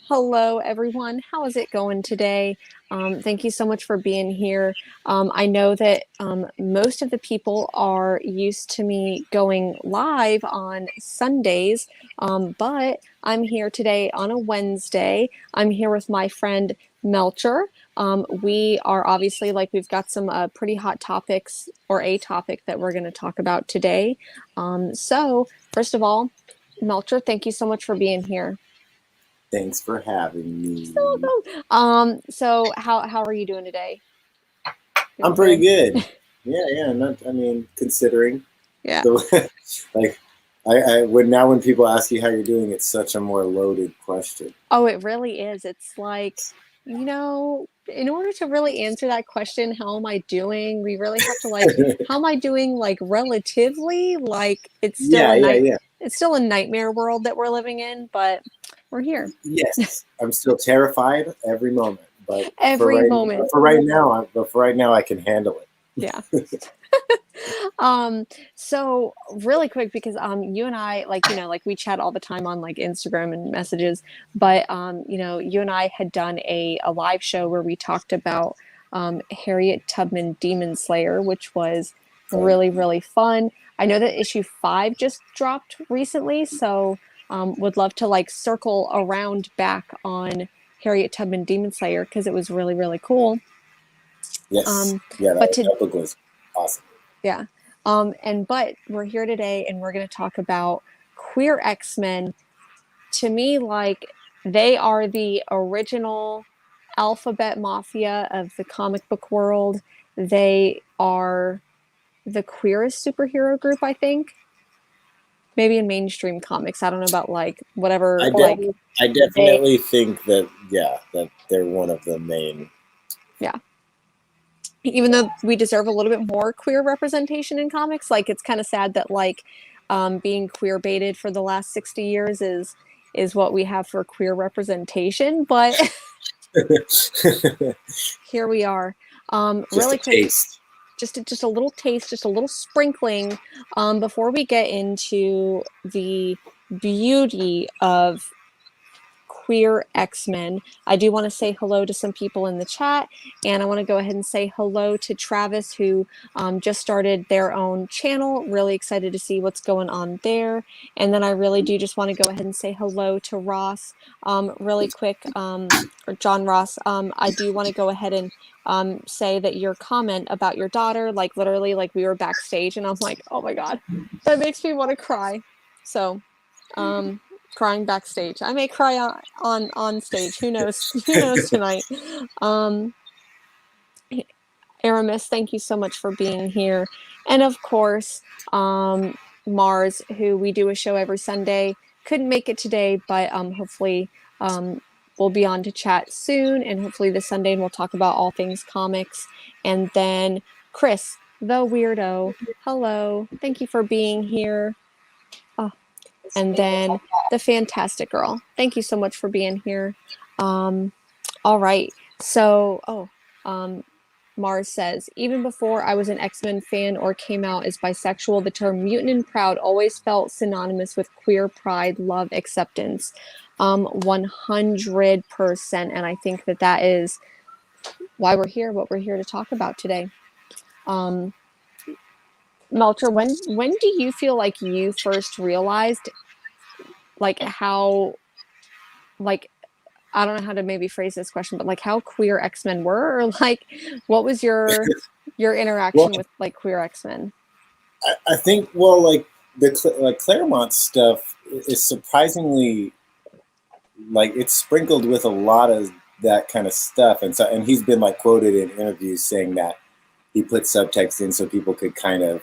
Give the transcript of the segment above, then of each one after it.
Hello, everyone. How is it going today? Thank you so much for being here. I know that most of the people are used to me going live on Sundays, but I'm here today on a Wednesday. I'm here with my friend Melcher. We are obviously we've got some pretty hot topics or a topic that we're going to talk about today. So, first of all, Melcher, thank you so much for being here. Thanks for having So me. welcome. So how are you doing today? I'm Doing pretty good? good. Yeah. Not, I mean, considering Yeah. the like, when people ask you how you're doing, it's such a more loaded question. Oh, it really is. It's in order to really answer that question, how am I doing? We really have to how am I doing relatively? Yeah. It's still a nightmare world that we're living in, but we're here Yes, I'm still terrified every moment, but every moment. for right now, I can handle Yeah. it. So really quick because you and I we chat all the time on Instagram and messages, but you and I had done a live show where we talked about Harriet Tubman Demon Slayer, which was Um, really, really fun. I know that issue 5 just dropped recently, so would love to circle around back on Harriet Tubman Demon Slayer because it was really, really cool. yes, Um, yeah, but to that book was awesome. Yeah. But we're here today and we're going to talk about queer X-Men. To me, they are the original alphabet mafia of the comic book world. They are the queerest superhero group, I think. Maybe in mainstream comics. I don't know about whatever I I they definitely think that that they're one of the main. yeah. Even though we deserve a little bit more queer representation in comics, it's kind of sad that being queer baited for the last 60 years is what we have for queer representation, but here we are. Just a Really quick, taste. just a little taste, just a little sprinkling before we get into the beauty of queer X-Men. I do want to say hello to some people in the chat, and I want to go ahead and say hello to Travis, who just started their own channel. Really excited to see what's going on there. And then I really do just want to go ahead and say hello to Ross really quick, or John Ross. I do want to go ahead and say that your comment about your daughter, literally, we were backstage, and I'm like, oh my God, that makes me want to cry. So, crying backstage. I may cry on stage. Who knows? Who knows tonight? Um, Aramis, thank you so much for being here, and of course, Mars, who we do a show every Sunday, couldn't make it today, but hopefully we'll be on to chat soon, and hopefully this Sunday, and we'll talk about all things comics. And then Chris, the weirdo, hello, thank you for being here. Oh, and then the fantastic girl. Thank you so much for being here. Um, all right. So, um, Mars says, even before I was an X-Men fan or came out as bisexual, the term mutant and proud always felt synonymous with queer pride, love, acceptance. 100%. And I think that is why we're here, what we're here to talk about today. Um, Melcher, when do you feel like you first realized how like I don't know how to maybe phrase this question, but how queer X-Men were, or what was your Well, interaction with queer X-Men? I think Claremont stuff is surprisingly it's sprinkled with a lot of that kind of stuff, and he's been quoted in interviews saying that he put subtext in so people could kind of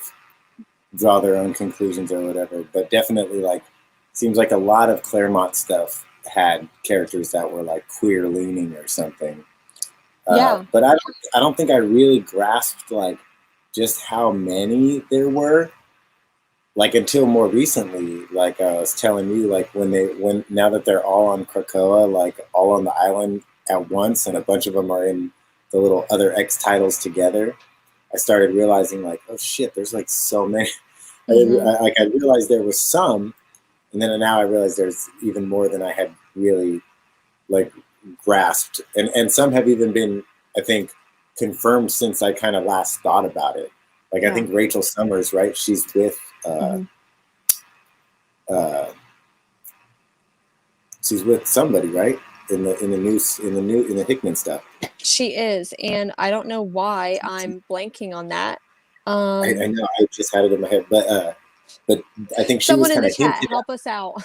draw their own conclusions or whatever. But definitely seems like a lot of Claremont stuff had characters that were queer leaning or something. Yeah. But I don't think I really grasped just how many there were until more recently. I was telling you, when now that they're all on Krakoa, all on the island at once, and a bunch of them are in the little other X titles together, I started realizing oh shit, there's so many. Mm-hmm. I realized there was some, and then now I realize there's even more than I had really like grasped, and some have even been, I think, confirmed since I kind of last thought about it. Like, I think Rachel Summers, right? She's with she's with somebody, right? In the Hickman stuff. She is, and I don't know why I'm blanking on that. I know, I just had it in my head, but I think she was kind of hinted help us out.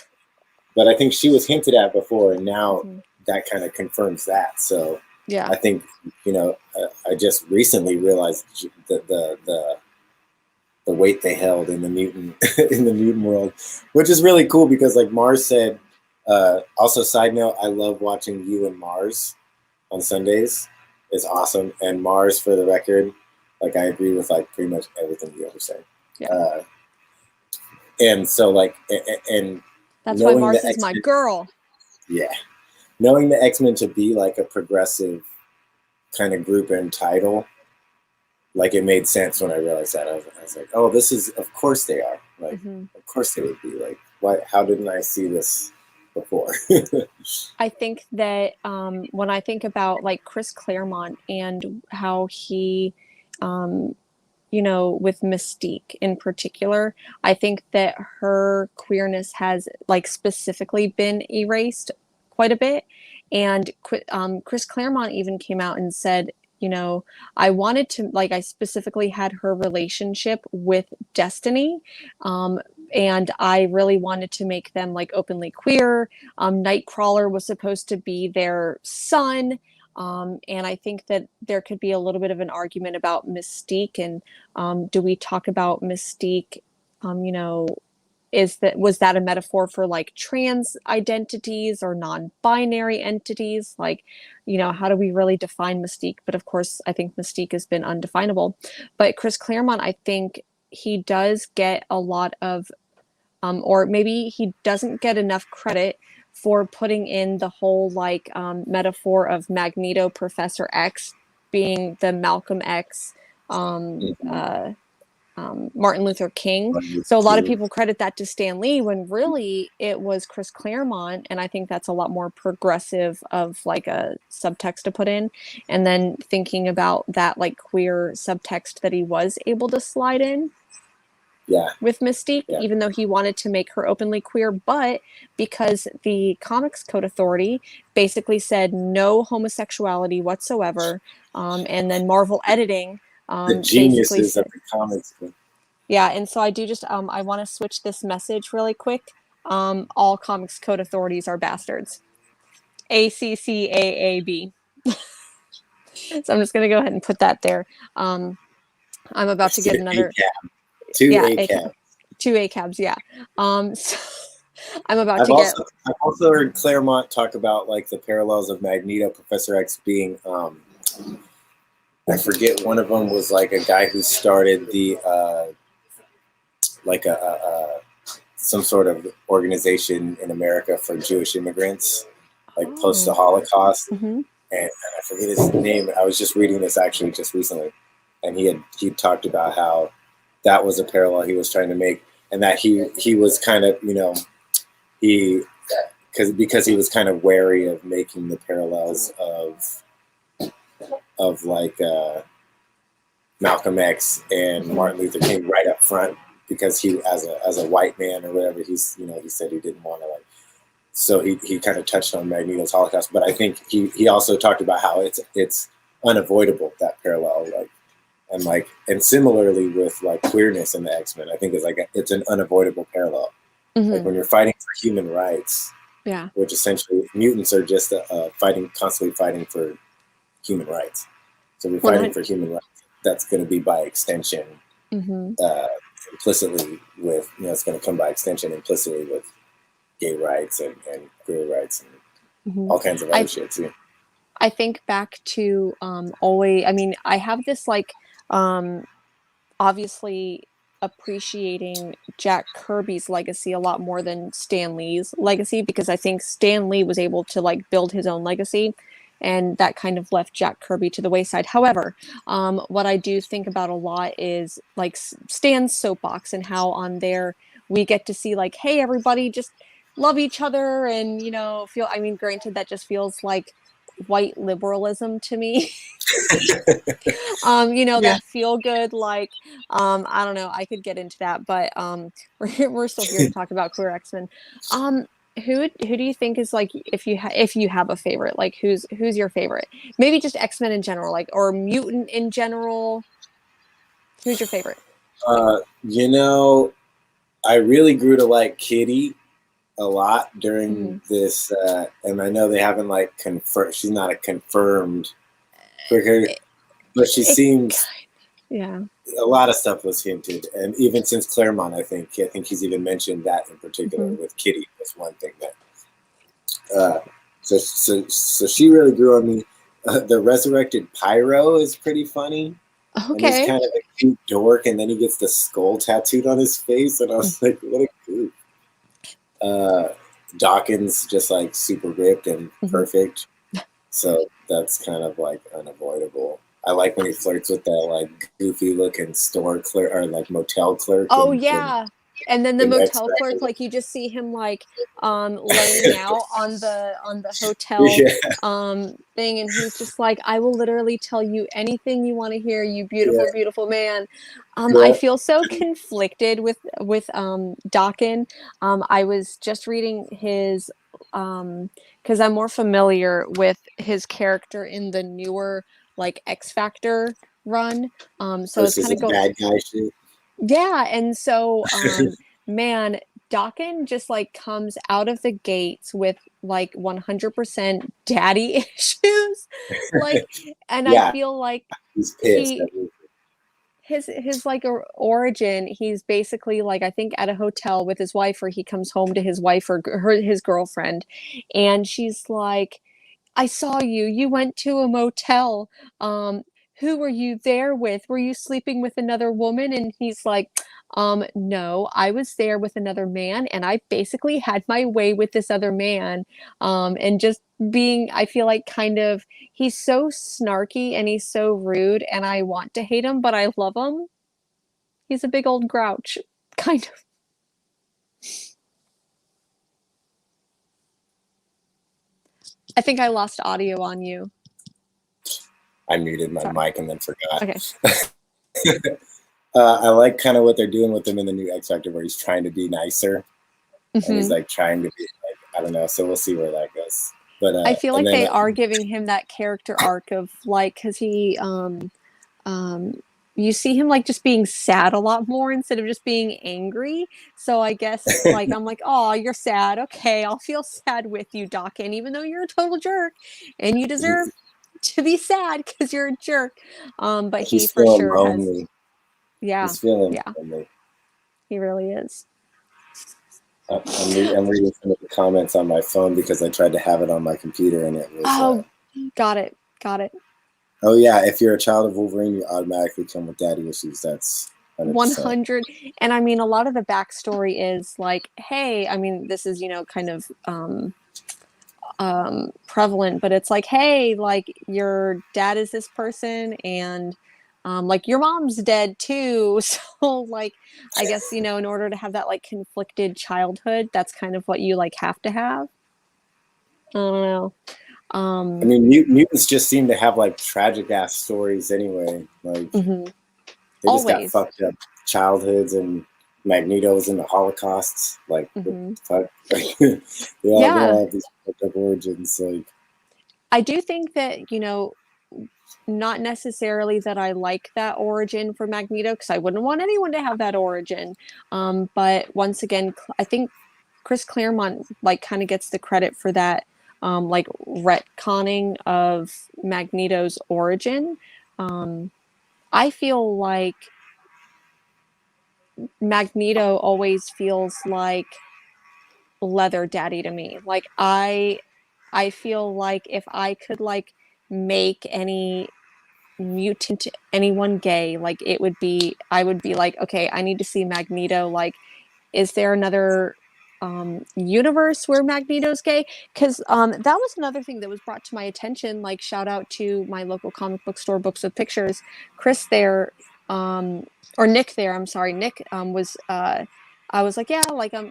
But I think she was hinted at before, and now that kind of confirms that. So yeah, I think, you know, I just recently realized that the weight they held in the mutant in the mutant world, which is really cool because, like Mars said, also side note, I love watching you and Mars on Sundays. It's awesome. And Mars, for the record, like, I agree with like pretty much everything you ever say. Yeah. And so like, and that's why Mars is my girl. Yeah. Knowing the X-Men to be like a progressive kind of group and title, like, it made sense when I realized that. I was like, oh, this is, of course they are. Like, of course they would be. Like, why? How didn't I see this before? I think that when I think about like Chris Claremont and how he, you know, with Mystique in particular, I think that her queerness has like specifically been erased quite a bit. And Chris Claremont even came out and said, you know, I wanted to, like, I specifically had her relationship with Destiny. And I really wanted to make them like openly queer. Nightcrawler was supposed to be their son. And I think that there could be a little bit of an argument about Mystique and do we talk about Mystique, you know, was that a metaphor for like trans identities or non-binary entities? Like, you know, how do we really define Mystique? But of course, I think Mystique has been undefinable. But Chris Claremont, I think he does get a lot of, or maybe he doesn't get enough credit for putting in the whole like metaphor of Magneto Professor X being the Malcolm X Martin Luther King. So a lot of people credit that to Stan Lee when really it was Chris Claremont. And I think that's a lot more progressive of like a subtext to put in. And then thinking about that like queer subtext that he was able to slide in with Mystique, even though he wanted to make her openly queer, but because the Comics Code Authority basically said no homosexuality whatsoever, and then Marvel Editing the geniuses of the comics. Yeah, and so I do just I want to switch this message really quick. All Comics Code Authorities are bastards. ACCAAB. So I'm just gonna go ahead and put that there. I'm about to get another two ACABs. Two ACABs, yeah. So I'm about I've also heard Claremont talk about like the parallels of Magneto, Professor X being I forget, one of them was like a guy who started the like some sort of organization in America for Jewish immigrants, like post the Holocaust. And I forget his name. I was just reading this actually just recently, and he talked about how that was a parallel he was trying to make, and that he was kind of, you know, because he was kind of wary of making the parallels of like Malcolm X and Martin Luther King right up front, because he, as a white man or whatever, he said he didn't want to, like, so he kind of touched on Magneto's Holocaust, but I think he also talked about how it's unavoidable, that parallel, like, and similarly with like queerness in the X-Men, I think it's an unavoidable parallel. Like when you're fighting for human rights, which essentially mutants are just constantly fighting for human rights. So we're fighting for human rights. That's going to be by extension, implicitly with, you know, it's going to come by extension implicitly with gay rights and queer rights and all kinds of other shit too. I think back to always, I mean, I have this like obviously appreciating Jack Kirby's legacy a lot more than Stan Lee's legacy, because I think Stan Lee was able to like build his own legacy, and that kind of left Jack Kirby to the wayside. However, what I do think about a lot is like Stan's soapbox, and how on there we get to see like, hey, everybody, just, love each other and, you know, feel, I mean, granted, that just feels like white liberalism to me. You know, Yeah. that feel good, like, I don't know, I could get into that, but we're still here to talk about queer X-Men. Um, who do you think is like, if you have a favorite, like who's your favorite? Maybe just X-Men in general, like, or mutant in general. Who's your favorite? You know, I really grew to like Kitty a lot Hmm. during this, and I know they haven't like confirmed. She's not a confirmed queer, It, but she it seems yeah. a lot of stuff was hinted, and even since Claremont, I think he's even mentioned that in particular Hmm. with Kitty was one thing that. Uh, so she really grew on me. The resurrected Pyro is pretty funny, and he's Okay. kind of a cute dork, and then he gets the skull tattooed on his face, and I was like, what a goof. Uh, Dawkins just like super ripped and Hmm. perfect, so that's kind of like unavoidable. I like when he flirts with that like goofy looking store clerk or like motel clerk Oh in yeah. And then the X motel clerk, Factor. like you just see him like laying out on the hotel Yeah, thing, and he's just like, I will literally tell you anything you want to hear, you yeah, beautiful, beautiful man. I yeah. feel so conflicted with Dakin. I was just reading his because I'm more familiar with his character in the newer like X Factor run. So it's Versus kind a of go bad guy shit. yeah, and so, man, Dakin just like comes out of the gates with like 100% daddy issues. Like, and I Yeah, feel like he's pissed he at me. his like origin, he's basically like, I think at a hotel with his wife, or he comes home to his wife or his girlfriend, and she's like, I saw you. You went to a motel. Um, who were you there with? Were you sleeping with another woman? And he's like, no, I was there with another man, and I basically had my way with this other man. And just being, I feel like kind of, he's so snarky and he's so rude, and I want to hate him, but I love him. He's a big old grouch, kind of. I think I lost audio on you. I muted my Sorry. mic and then forgot. Okay. I like kind of what they're doing with him in the new X Factor, where he's trying to be nicer and he's Hmm. like trying to be like, I don't know. So we'll see where that goes. But I feel and like then they are giving him that character arc of like, because um you see him like just being sad a lot more instead of just being angry. So I guess like I'm like, oh, you're sad. Okay, I'll feel sad with you, Doc. And even though you're a total jerk and you deserve to be sad because you're a jerk. But he he's for feeling sure has, lonely. yeah, He's feeling yeah, lonely. he really is. I'm reading some of the comments on my phone because I tried to have it on my computer and it was. Oh, got it, got it. Oh yeah, if you're a child of Wolverine, you automatically come with daddy issues. That's 100%. 100. And I mean, a lot of the backstory is like, hey, I mean, this is, you know, kind of prevalent, but it's like, hey, like your dad is this person, and like your mom's dead too. So like, I guess, you know, in order to have that like conflicted childhood, that's kind of what you like have to have. I don't know. I mean, mutants just seem to have like tragic ass stories anyway. Like Mhm. they just got Always. fucked up childhoods and Magneto's in the Holocausts. Like what Hmm. the fuck? They all Yeah, have these fucked up origins. Like I do think that, you know, not necessarily that I like that origin for Magneto, because I wouldn't want anyone to have that origin. But once again, I think Chris Claremont like kind of gets the credit for that, like retconning of Magneto's origin. Um, I feel like Magneto always feels like leather daddy to me. Like I feel like if I could like make any mutant anyone gay, like it would be, I would be like, okay, I need to see Magneto. Like, is there another universe where Magneto's gay? Because that was another thing that was brought to my attention. Like, shout out to my local comic book store, Books with Pictures. Chris there, or Nick there, I'm sorry, Nick was I was like, yeah, like I'm,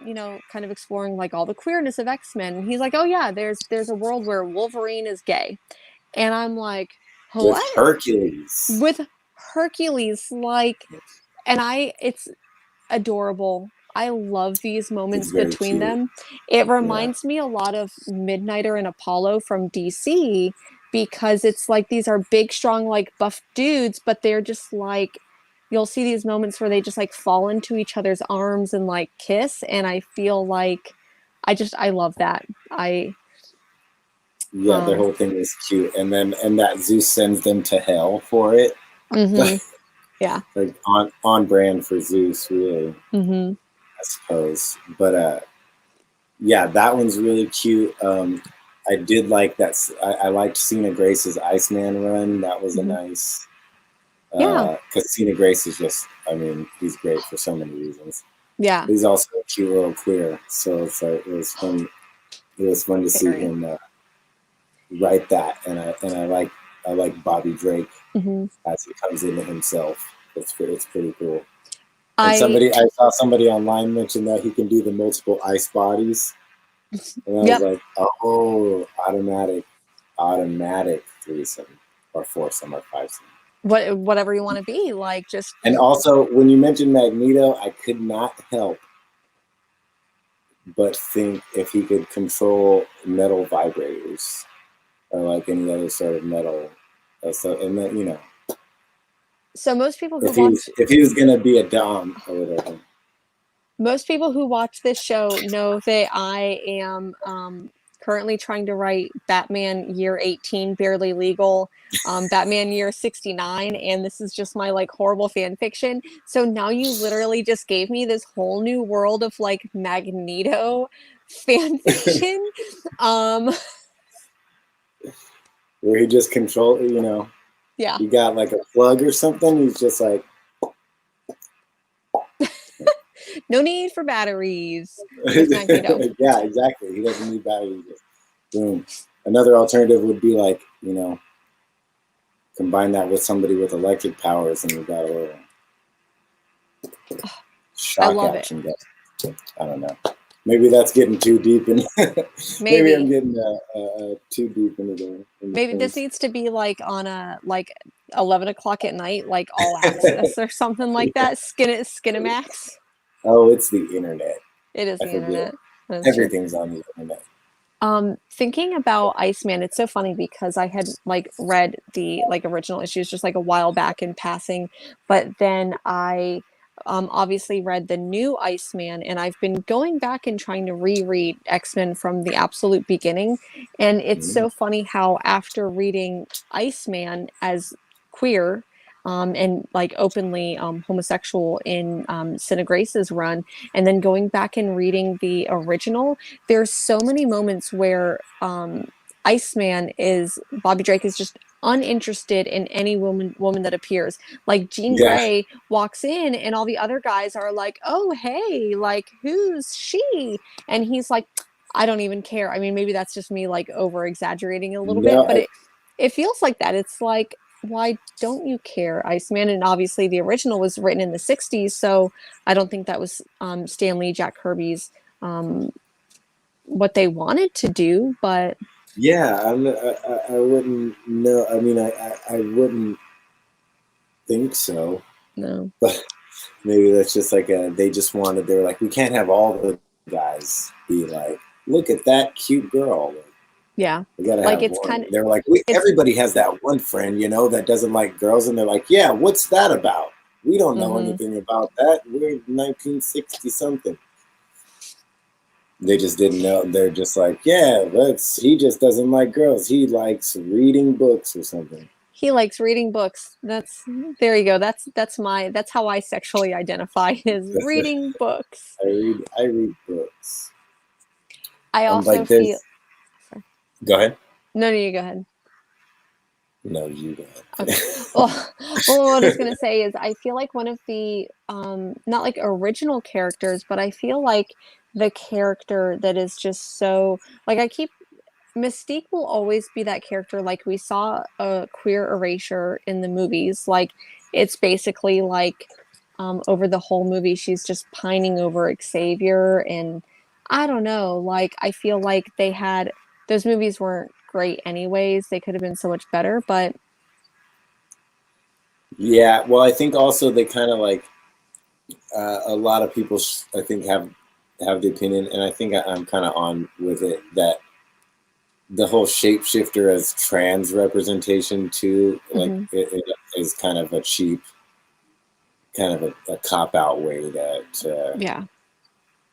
kind of exploring like all the queerness of X-Men. And he's like, oh yeah, there's a world where Wolverine is gay. And I'm like, with what? Hercules. With Hercules, like, and it's adorable. I love these It's moments very between cute. them. It Yeah. reminds me a lot of Midnighter and Apollo from DC because it's like these are big, strong, like buff dudes, but they're just like you'll see these moments where they just like fall into each other's arms and like kiss, and I feel like I love that. I Yeah, their um whole thing was cute. And that Zeus sends them to hell for it. mhm, yeah. Like on brand for Zeus, really, Mhm. I suppose. But yeah, that one's really cute. I did like that. I liked Cena Grace's Iceman run. That was a Mhm. nice, Yeah. because Cena Grace is just, I mean, he's great for so many reasons. Yeah. He's also a cute little queer, so it's like it was fun. It was fun to see Very. him write that, and I like Bobby Drake Mhm. as he comes into himself. It's pretty cool. And I I saw somebody online mention that he can do the multiple ice bodies, and I was Yep. like, oh, automatic threesome or foursome or fivesome. Whatever you want to be, like just And also, when you mentioned Magneto, I could not help but think if he could control metal vibrators or like any other sort of metal. So, and then so if he was gonna be a dom or whatever. most people who watch this show know that I am currently trying to write Batman Year 18 Barely Legal, Batman Year 69, and this is just my like horrible fan fiction. So now you literally just gave me this whole new world of like Magneto fan fiction. Um Where he just control, yeah. you got like a plug or something. He's just like, No need for batteries with Magneto. yeah, exactly. He doesn't need batteries. Just boom. Another alternative would be like, combine that with somebody with electric powers, and you got a little I shock love it. action guy. I don't know. Maybe that's getting too deep, and maybe I'm Maybe. getting too deep into the Maybe this things. needs to be like on a like 11 o'clock at night, like all access or something like that. Skinemax. Oh, it's the internet. It is I the forget. internet. That's true. Everything's on the internet. Thinking about Iceman, it's so funny because I had like read the like original issues just like a while back in passing, but then I obviously read the new Iceman, and I've been going back and trying to reread X-Men from the absolute beginning. And it's Mm. so funny how after reading Iceman as queer, and like openly homosexual in Sina Grace's run, and then going back and reading the original, there's so many moments where Iceman is Bobby Drake is just uninterested in any woman that appears. Like Jean Yeah, Grey walks in and all the other guys are like, "Oh, hey, like who's she?" And he's like, "I don't even care." I mean, maybe that's just me like over exaggerating a little bit, no, but it feels like that. It's like, why don't you care, Iceman? And obviously the original was written in the 60s, so I don't think that was Stan Lee, Jack Kirby's what they wanted to do, but yeah. I wouldn't know. I mean, I wouldn't think so. no. But maybe that's just like they just wanted. They were like, we can't have all the guys be like, look at that cute girl. Yeah. We gotta Like have it's one. kind of They're like, it's everybody has that one friend, that doesn't like girls, and they're like, yeah, what's that about? We don't know mhm. anything about that. We're 1960 something. They just didn't know. They're just like, yeah, he just doesn't like girls. He likes reading books or something. He likes reading books. That's there you go. That's how I sexually identify is reading books. I read books. I And also like feel there's go ahead. no, you go ahead. No, you go Okay. ahead. Well, what I was gonna say is I feel like one of the not like original characters, but I feel like the character that is just so like I keep Mystique will always be that character. Like we saw a queer erasure in the movies. Like it's basically like over the whole movie, she's just pining over Xavier, and I don't know, like, I feel like those movies weren't great anyways. They could have been so much better, but Yeah, well, I think also they kind of like a lot of people, I think, have the opinion, and I think I'm kind of on with it, that the whole shapeshifter as trans representation too, like it is kind of a cheap, kind of a cop out way that yeah.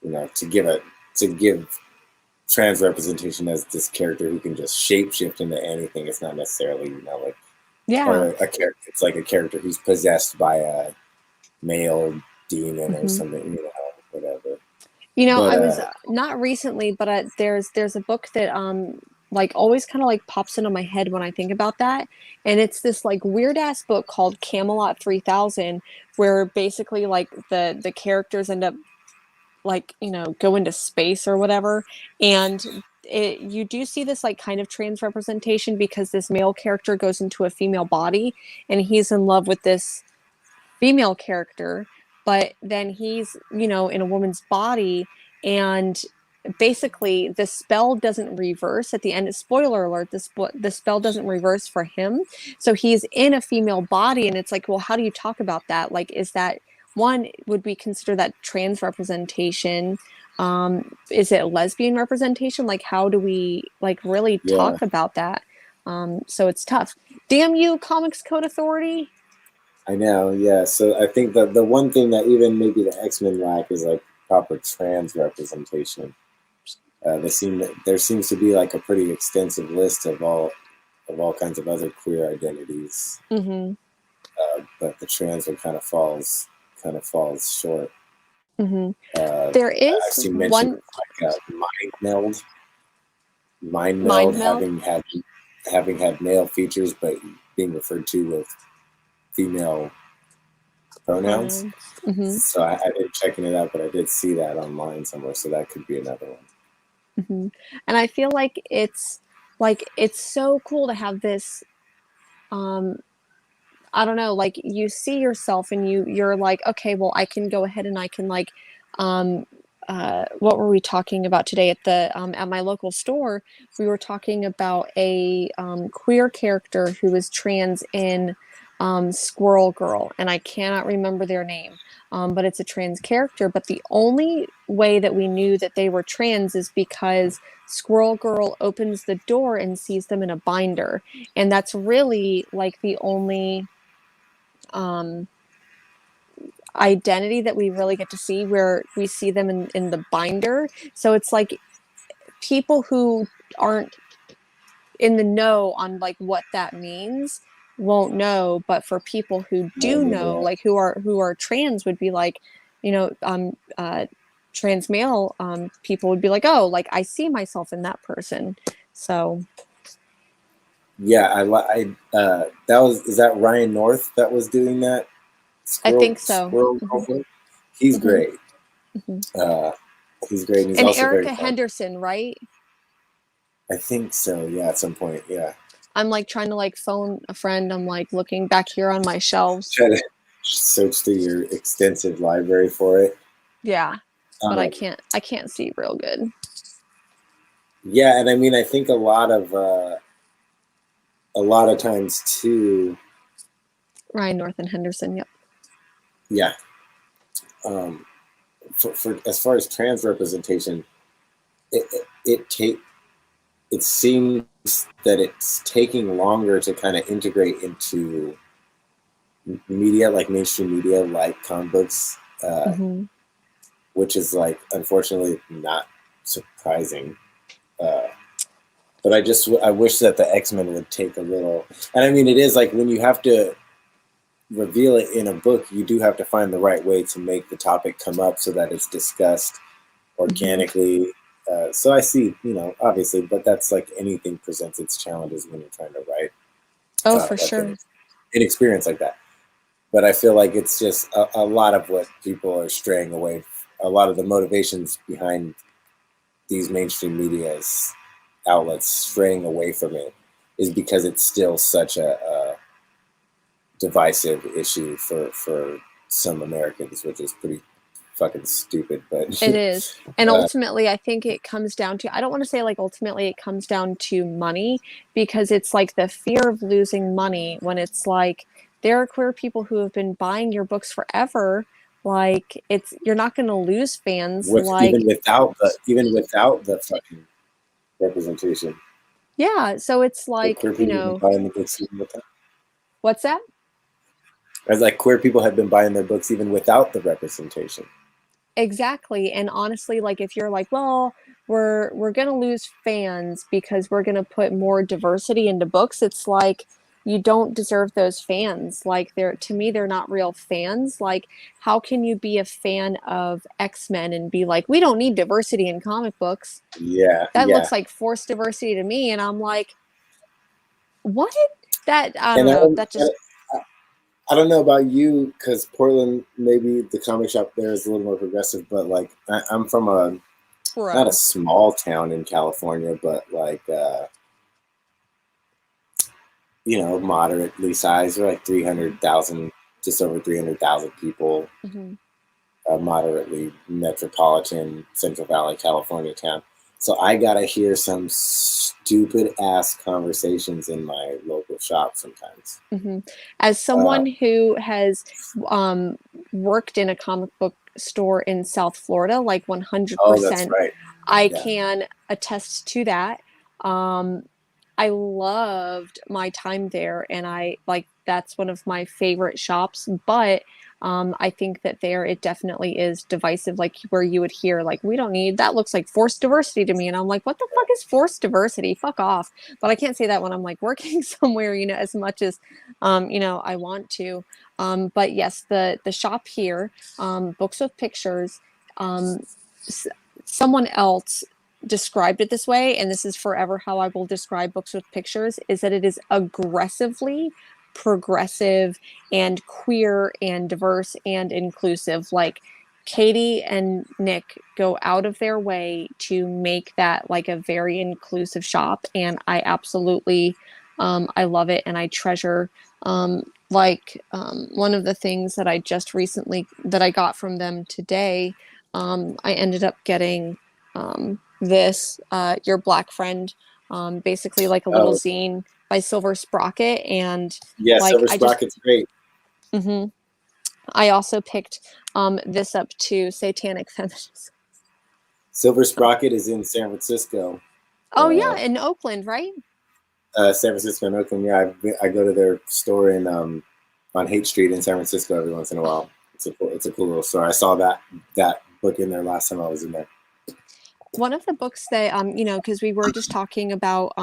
you know, to give trans representation as this character who can just shapeshift into anything. It's not necessarily, you know, like, Yeah. or a character. It's like a character who's possessed by a male demon or something, you know, whatever. You know, But I was not recently, but there's a book that like always kind of like pops into my head when I think about that, and it's this like weird ass book called Camelot 3000, where basically like the characters end up like, you know, go into space or whatever, and you do see this like kind of trans representation because this male character goes into a female body and he's in love with this female character, but then he's, you know, in a woman's body, and basically the spell doesn't reverse at the end. Spoiler alert, the spell doesn't reverse for him. So he's in a female body, and it's like, well, how do you talk about that? Like, is that one, would we consider that trans representation? Is it lesbian representation? Like, how do we like really talk about that? So it's tough. Damn you, Comics Code Authority. I know, yeah. So I think that the one thing that even maybe the X-Men lack is like proper trans representation. There seems to be like a pretty extensive list of all kinds of other queer identities, but the trans one kind of falls short. There is I've seen mention one of like mind meld having had male features, but being referred to with female pronouns. So I didn't checking it out, but I did see that online somewhere. So that could be another one. And I feel like it's so cool to have this. I don't know, like you see yourself and you're like, okay, well, I can go ahead and I can like, what were we talking about today at the at my local store? We were talking about a queer character who was trans in Squirrel Girl, and I cannot remember their name, but it's a trans character. But the only way that we knew that they were trans is because Squirrel Girl opens the door and sees them in a binder, and that's really like the only identity that we really get to see, where we see them in the binder. So it's like people who aren't in the know on like what that means won't know, but for people who do know, like who are trans, would be like, you know, trans male people would be like, oh, like I see myself in that person. So yeah, is that Ryan North that was doing that? I think so. He's great. He's great. And he's also Erica very Henderson, right? I think so. Yeah, at some point. Yeah. I'm like trying to like phone a friend. I'm like looking back here on my shelves. Try to search through your extensive library for it. Yeah, but I can't see real good. Yeah, and I mean, I think a lot of times too. Ryan North and Henderson. Yep. Yeah. For as far as trans representation, it seems that it's taking longer to kind of integrate into media, like mainstream media, like comic books, which is like unfortunately not surprising. But I wish that the X-Men would take a little, and I mean, it is like when you have to reveal it in a book, you do have to find the right way to make the topic come up so that it's discussed organically. So I see, you know, obviously, but that's like anything presents its challenges when you're trying to write. Oh, for like sure. An experience like that. But I feel like it's just a lot of what people are straying away. A lot of the motivations behind these mainstream media's outlets straying away from it is because it's still such a divisive issue for some Americans, which is pretty fucking stupid. But it is. And ultimately, I think it comes down to, I don't want to say like ultimately it comes down to money, because it's like the fear of losing money when it's like there are queer people who have been buying your books forever. Like it's, you're not going to lose fans. Like even without the fucking representation. yeah, so it's like, queer people have been buying the books even without. What's that? As like queer people have been buying their books even without the representation. Exactly. And honestly, like if you're like, well, we're going to lose fans because we're going to put more diversity into books, it's like you don't deserve those fans. Like they're, to me, they're not real fans. Like how can you be a fan of X-Men and be like, we don't need diversity in comic books? Yeah. That looks like forced diversity to me, and I'm like, what? That I don't know. That just I don't know about you, because Portland, maybe the comic shop there is a little more progressive, but like I'm from not a small town in California, but like moderately sized, or like 300,000, just over 300,000 people. mm-hmm. Moderately metropolitan Central Valley, California town. So I gotta hear some stupid ass conversations in my local shop sometimes. Mm-hmm. As someone who has worked in a comic book store in South Florida, like 100%, oh, that's right. I can attest to that. I loved my time there, and I like that's one of my favorite shops. But I think that there it definitely is divisive, like where you would hear like, we don't need that, looks like forced diversity to me, and I'm like, what the fuck is forced diversity? Fuck off. But I can't say that when I'm like working somewhere, as much as I want to. But yes, the shop here, Books with Pictures, someone else described it this way, and this is forever how I will describe Books with Pictures, is that it is aggressively progressive and queer and diverse and inclusive. Like Katie and Nick go out of their way to make that like a very inclusive shop, and I absolutely I love it, and I treasure one of the things that I just recently that I got from them today. I ended up getting this Your Black Friend, basically like a little zine by Silver Sprocket, and Silver Sprocket's great. Mm-hmm. I also picked this up too, Satanic Feminism. Silver Sprocket is in San Francisco. Oh yeah, in Oakland, right? San Francisco and Oakland. Yeah, I go to their store in on Haight Street in San Francisco every once in a while. It's a cool little store. I saw that book in there last time I was in there. One of the books that because we were just talking about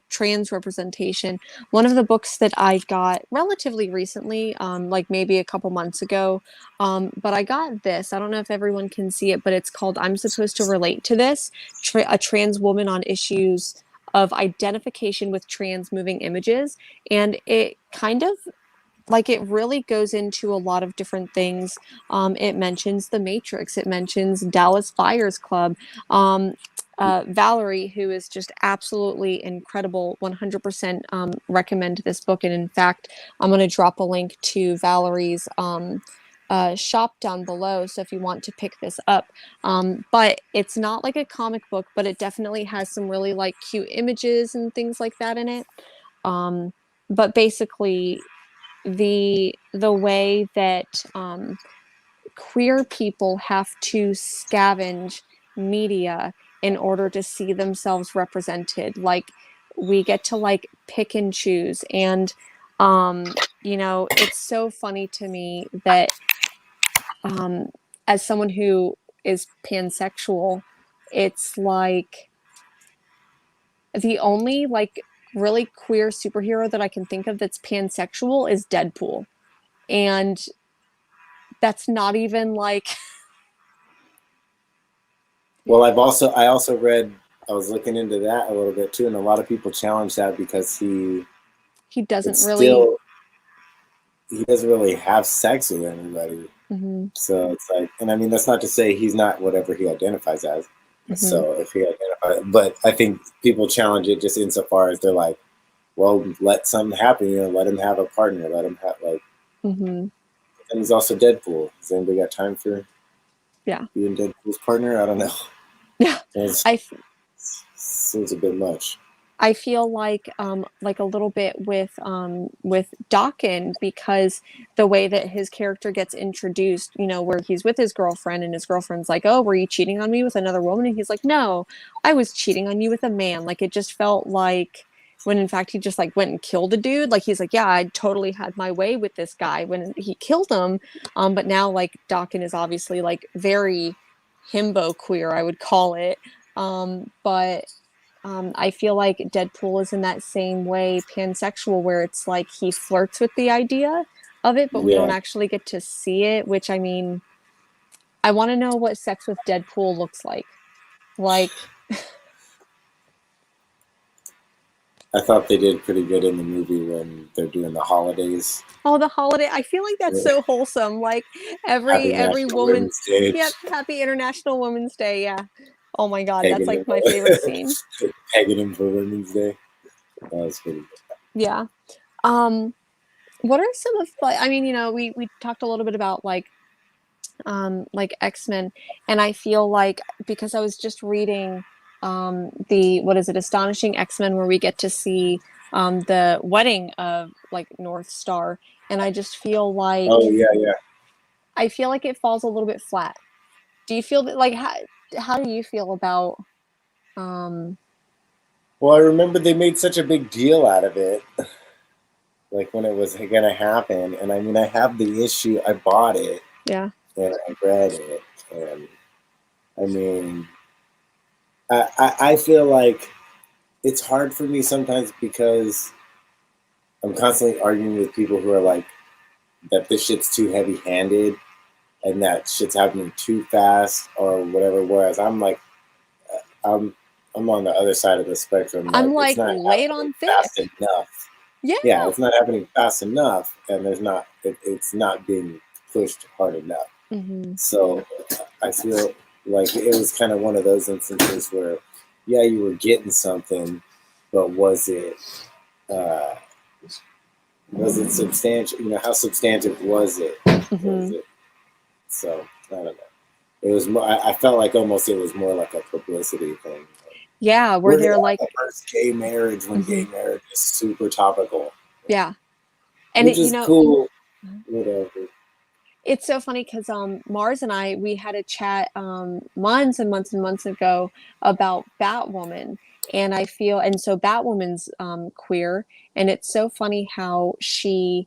trans representation. One of the books that I got relatively recently, like maybe a couple months ago, but I got this. I don't know if everyone can see it, but it's called "I'm Supposed to Relate to This: A Trans Woman on Issues of Identification with Trans Moving Images," and it kind of like it really goes into a lot of different things. It mentions The Matrix. It mentions Dallas Buyers Club. Valerie, who is just absolutely incredible, 100% recommend this book. And in fact, I'm going to drop a link to Valerie's shop down below. So if you want to pick this up, but it's not like a comic book, but it definitely has some really like cute images and things like that in it. But basically, the way that queer people have to scavenge media in order to see themselves represented. Like we get to like pick and choose, and it's so funny to me that as someone who is pansexual, it's like the only like really queer superhero that I can think of that's pansexual is Deadpool. And that's not even like Well, I also read, I was looking into that a little bit too, and a lot of people challenge that because he doesn't really have sex with anybody. Mm-hmm. So it's like, and I mean, that's not to say he's not whatever he identifies as. Mm-hmm. So if he identifies, but I think people challenge it just insofar as they're like, well, let something happen, let him have a partner, let him have like, mm-hmm. And he's also Deadpool. Has anybody got time for being Deadpool's partner? I don't know. Yeah, Seems a bit much. I feel like a little bit with Dakin, because the way that his character gets introduced, you know, where he's with his girlfriend and his girlfriend's like, "Oh, were you cheating on me with another woman?" And he's like, "No, I was cheating on you with a man." Like, it just felt like, when in fact he just like went and killed a dude. Like, he's like, "Yeah, I totally had my way with this guy when he killed him." But now like Dakin is obviously like very himbo queer, I would call it. But I feel like Deadpool is in that same way pansexual, where it's like he flirts with the idea of it, but we don't actually get to see it, which, I mean, I want to know what sex with Deadpool looks like. Like, I thought they did pretty good in the movie when they're doing the holidays. oh, the holiday. I feel like that's so wholesome. Like, every woman. Yep, happy International Women's Day. Yeah. Oh my God, that's like my favorite scene. Pegging him for Women's Day. That was pretty good. Yeah. What are some of, like, I mean, you know, we talked a little bit about like X-Men, and I feel like, because I was just reading the, what is it, Astonishing X-Men, where we get to see the wedding of like North Star, and I just feel like, oh yeah, I feel like it falls a little bit flat. Do you feel that, like, how do you feel about well, I remember they made such a big deal out of it, like when it was gonna happen, and I mean, I have the issue, I bought it, yeah, and I read it, and I mean, I feel like it's hard for me sometimes because I'm constantly arguing with people who are like that this shit's too heavy-handed and that shit's happening too fast or whatever. Whereas I'm like, I'm on the other side of the spectrum. I'm like, it's not lay it on thick. fast enough. Yeah, It's not happening fast enough, and it's not being pushed hard enough. Mm-hmm. So I feel like it was kind of one of those instances where, yeah, you were getting something, but was it substantial? You know, how substantive was it? Mm-hmm. Was it? So I don't know. It was more. I felt like almost it was more like a publicity thing. Yeah, where they're like the first gay marriage when gay marriage is super topical. Yeah, and which is cool. Whatever. It's so funny because Mars and I, we had a chat months and months and months ago about Batwoman, and I feel, and so Batwoman's queer, and it's so funny how she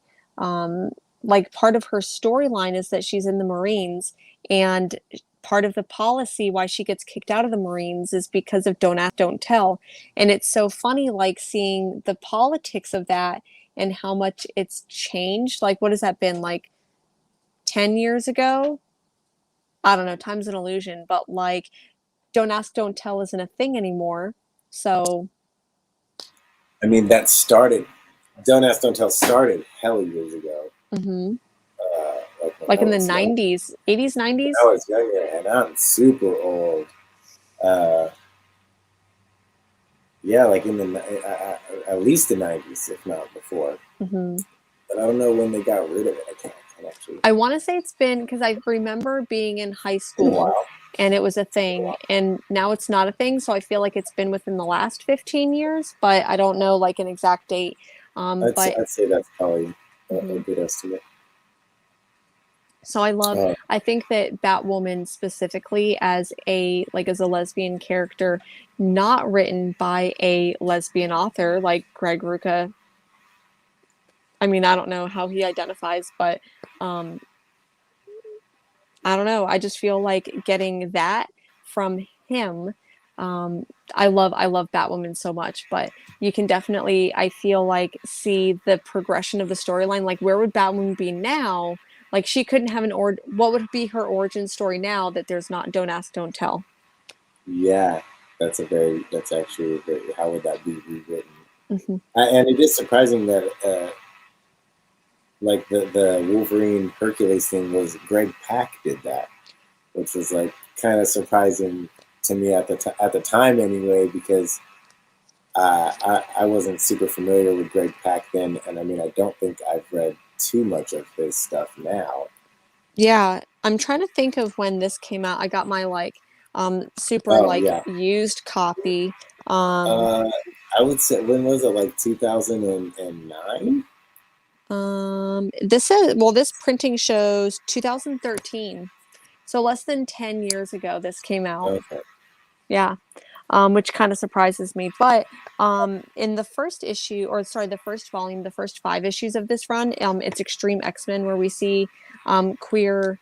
like, part of her storyline is that she's in the Marines, and part of the policy why she gets kicked out of the Marines is because of don't ask, don't tell. And it's so funny, like, seeing the politics of that and how much it's changed. Like, what has that been, like 10 years ago? I don't know, time's an illusion, but like, don't ask, don't tell isn't a thing anymore. So I mean, that started, don't ask, don't tell started hell years ago. mm-hmm. Like in the 90s, 80s, 90s. I was younger, and I'm super old. Yeah, like in the at least the 90s, if not before. Mm-hmm. But I don't know when they got rid of it. I can't actually. I want to say it's been, because I remember being in high school and it was a thing, and now it's not a thing. So I feel like it's been within the last 15 years, but I don't know like an exact date. I'd say that's probably a good estimate. So I think that Batwoman specifically as a lesbian character, not written by a lesbian author like Greg Rucka. I mean, I don't know how he identifies, but I don't know. I just feel like getting that from him. I love Batwoman so much, but you can definitely, I feel like, see the progression of the storyline. Like, where would Batwoman be now? Like, she couldn't have what would be her origin story now that there's not don't ask, don't tell? Yeah, that's actually very, how would that be rewritten? Mm-hmm. And it is surprising that like the Wolverine Hercules thing was Greg Pak did that, which was like kind of surprising to me at the time anyway, because I wasn't super familiar with Greg Pak then, and I mean, I don't think I've read too much of his stuff now. Yeah, I'm trying to think of when this came out. I got my like super Oh like yeah. used copy. Um I would say, when was it, like 2009? this is, well, this printing shows 2013. So less than 10 years ago this came out. Okay. Yeah. Which kind of surprises me. But in the first issue, or sorry, the first volume, the first 5 issues of this run, it's Extreme X-Men, where we see queer,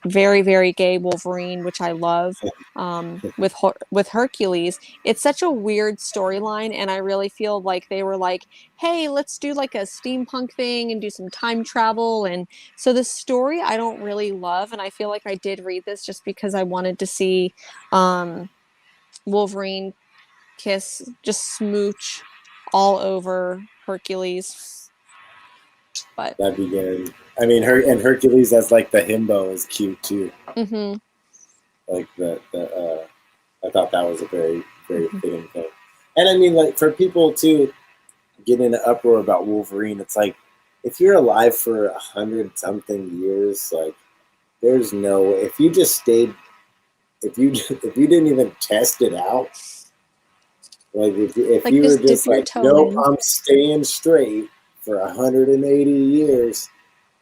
very, very gay Wolverine, which I love, with Hercules. It's such a weird storyline, and I really feel like they were like, hey, let's do like a steampunk thing and do some time travel. And so the story I don't really love, and I feel like I did read this just because I wanted to see Wolverine just smooch all over Hercules. But That'd be good. I mean, Hercules as like the himbo is cute too. mm-hmm, Like I thought that was a very, very mm-hmm. fitting thing. And I mean, like, for people to get in an uproar about Wolverine, it's like, if you're alive for 100-something years, like, there's no, if you just stayed, if you if you didn't even test it out, like, if Like you were just dip just your like, toe nope, in. I'm staying straight for 180 years,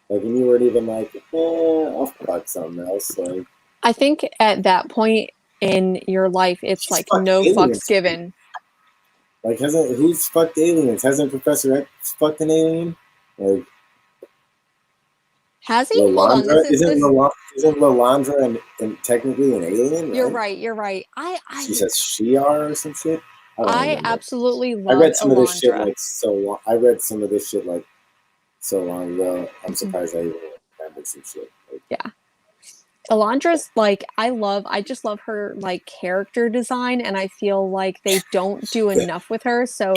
like, and you weren't even like, I'll fuck something else, like, I think at that point in your life, it's she's like fucked no fucks aliens. given. Like, who's fucked aliens? Hasn't Professor X fucked an alien? Like, Has he? Hold on. Lalandra, isn't Lalandra and technically an alien, You're right? right. You're right. She says Shi'ar or some shit. I don't I remember. absolutely I love read some of this shit Elandra. like so long. I read some of this shit like so long ago. I'm Mm-hmm. surprised I even remember some shit. Like, Yeah. Elandra's like, I just love her like character design, and I feel like they don't do enough with her. So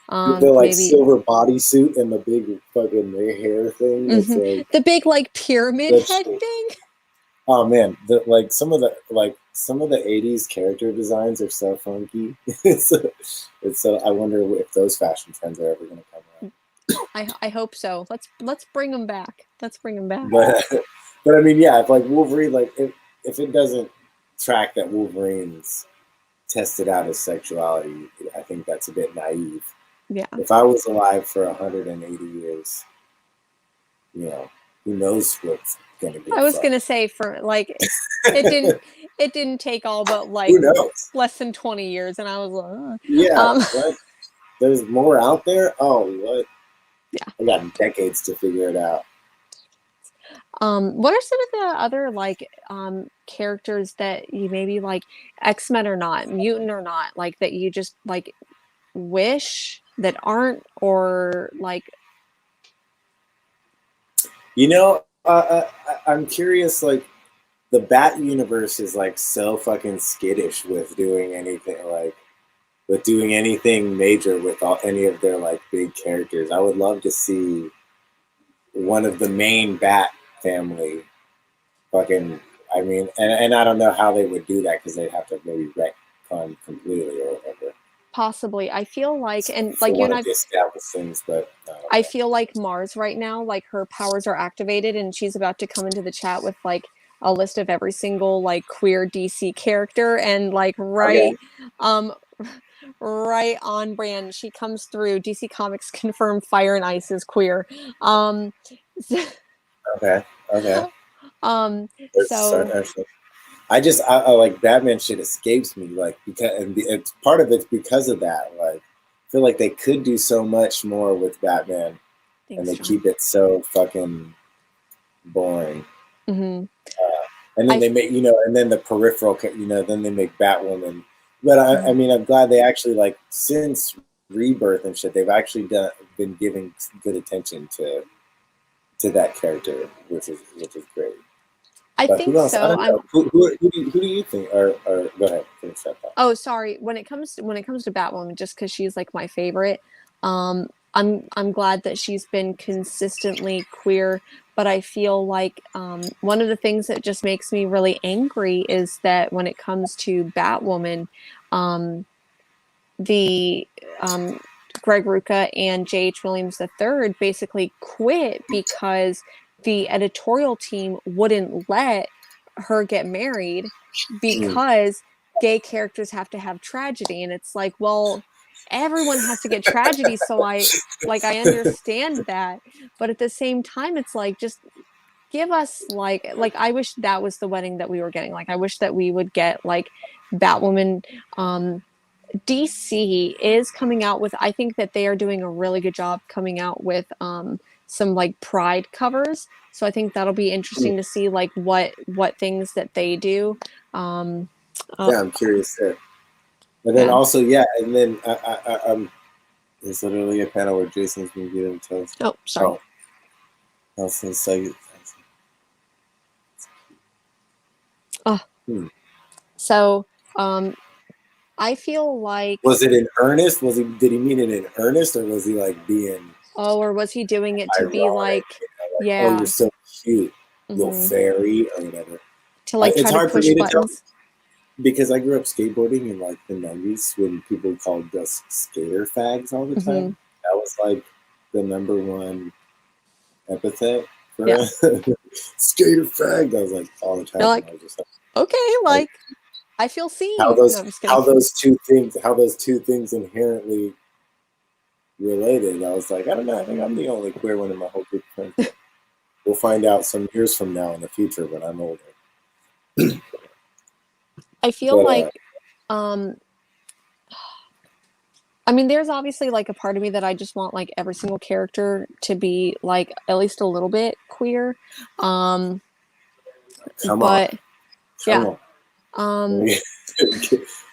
the like maybe silver bodysuit and the big fucking hair thing. It's mhm. like The big like pyramid that head shit. thing. Oh man, some of the '80s character designs are so funky. It's so. I wonder if those fashion trends are ever going to come around. I hope so. Let's bring them back. Let's bring them back. But I mean, yeah, if like Wolverine, like if it doesn't track that Wolverine's tested out his sexuality, I think that's a bit naive. Yeah. If I was alive for 180 years, you know, who knows what's going to I get was fucked? gonna say for like it didn't take all but like Who knows? less than 20 years, and I was like, Yeah, what? There's more out there. Oh, what? yeah. I got decades to figure it out. What are some of the other like characters that you maybe like, X-Men or not, mutant or not, like that you just like wish that aren't, or like You know, I'm curious. Like, the Bat universe is like so fucking skittish with doing anything major with any of their like big characters. I would love to see one of the main Bat family fucking. I mean, and I don't know how they would do that, because they'd have to maybe retcon completely or whatever. possibly. I feel like, and For like you one and of the established things, but I don't I know. feel like Mars right now, like her powers are activated, and she's about to come into the chat with like a list of every single like queer DC character, and like Okay. um right on brand. She comes through. DC Comics confirmed Fire and Ice is queer. Um Okay. Okay. Let's start so actually. I like Batman shit escapes me, like, because, and it's part of it's because of that. Like, I feel like they could do so much more with Batman, and thanks, they John. keep it so fucking boring. Mm-hmm. And then they make, and then the peripheral, then they make Batwoman. But I mean, I'm glad they actually, like, since Rebirth and shit, they've actually been giving good attention to that character, which is great. I But who think else? I so. don't know. Who do you think? Or go ahead, finish that thought. Oh, sorry. When it comes to Batwoman, just because she's like my favorite, I'm glad that she's been consistently queer. But I feel like one of the things that just makes me really angry is that when it comes to Batwoman, the Greg Rucka and J.H. Williams III basically quit because the editorial team wouldn't let her get married because gay characters have to have tragedy. And it's like, well, everyone has to get tragedy, so I understand that, but at the same time it's like, just give us like I wish that was the wedding that we were getting. Like I wish that we would get like Batwoman. DC is coming out with, I think that they are doing a really good job coming out with some like pride covers. So I think that'll be interesting to see like what things that they do. Yeah, I'm curious there. But then also, yeah, and then there's literally a panel where Jason's been getting toast. Oh, sorry. Oh, also, so, So I feel like, was it in earnest? Did he mean it in earnest, or was he like being? Oh, or was he doing it to ironic, be like, yeah, oh, you're so cute, little fairy, or whatever. To like it's try hard to push for me buttons. to tell, because I grew up skateboarding in like the 90s when people called us skater fags all the time. That was like the #1 epithet for skater fag. I was like all the time. Like, I was just like, okay, like I feel seen. How those two things inherently related. I was like, I don't know. I think I'm the only queer one in my whole group of friends. We'll find out some years from now in the future when I'm older. I feel like, I mean, there's obviously like a part of me that I just want like every single character to be like at least a little bit queer. Come but on.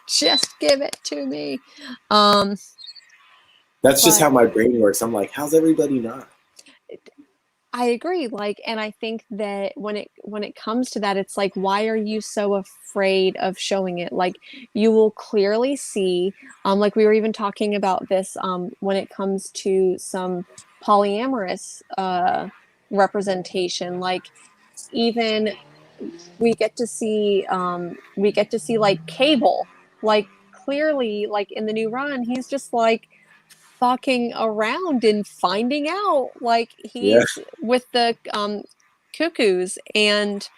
Just give it to me. That's just how my brain works. I'm like, how's everybody not? I agree. Like, and I think that when it comes to that, it's like, why are you so afraid of showing it? Like, you will clearly see, like we were even talking about this, when it comes to some polyamorous representation. Like, even we get to see like Cable, like clearly, like in the new run, he's just like fucking around and finding out, like he's with the cuckoos, and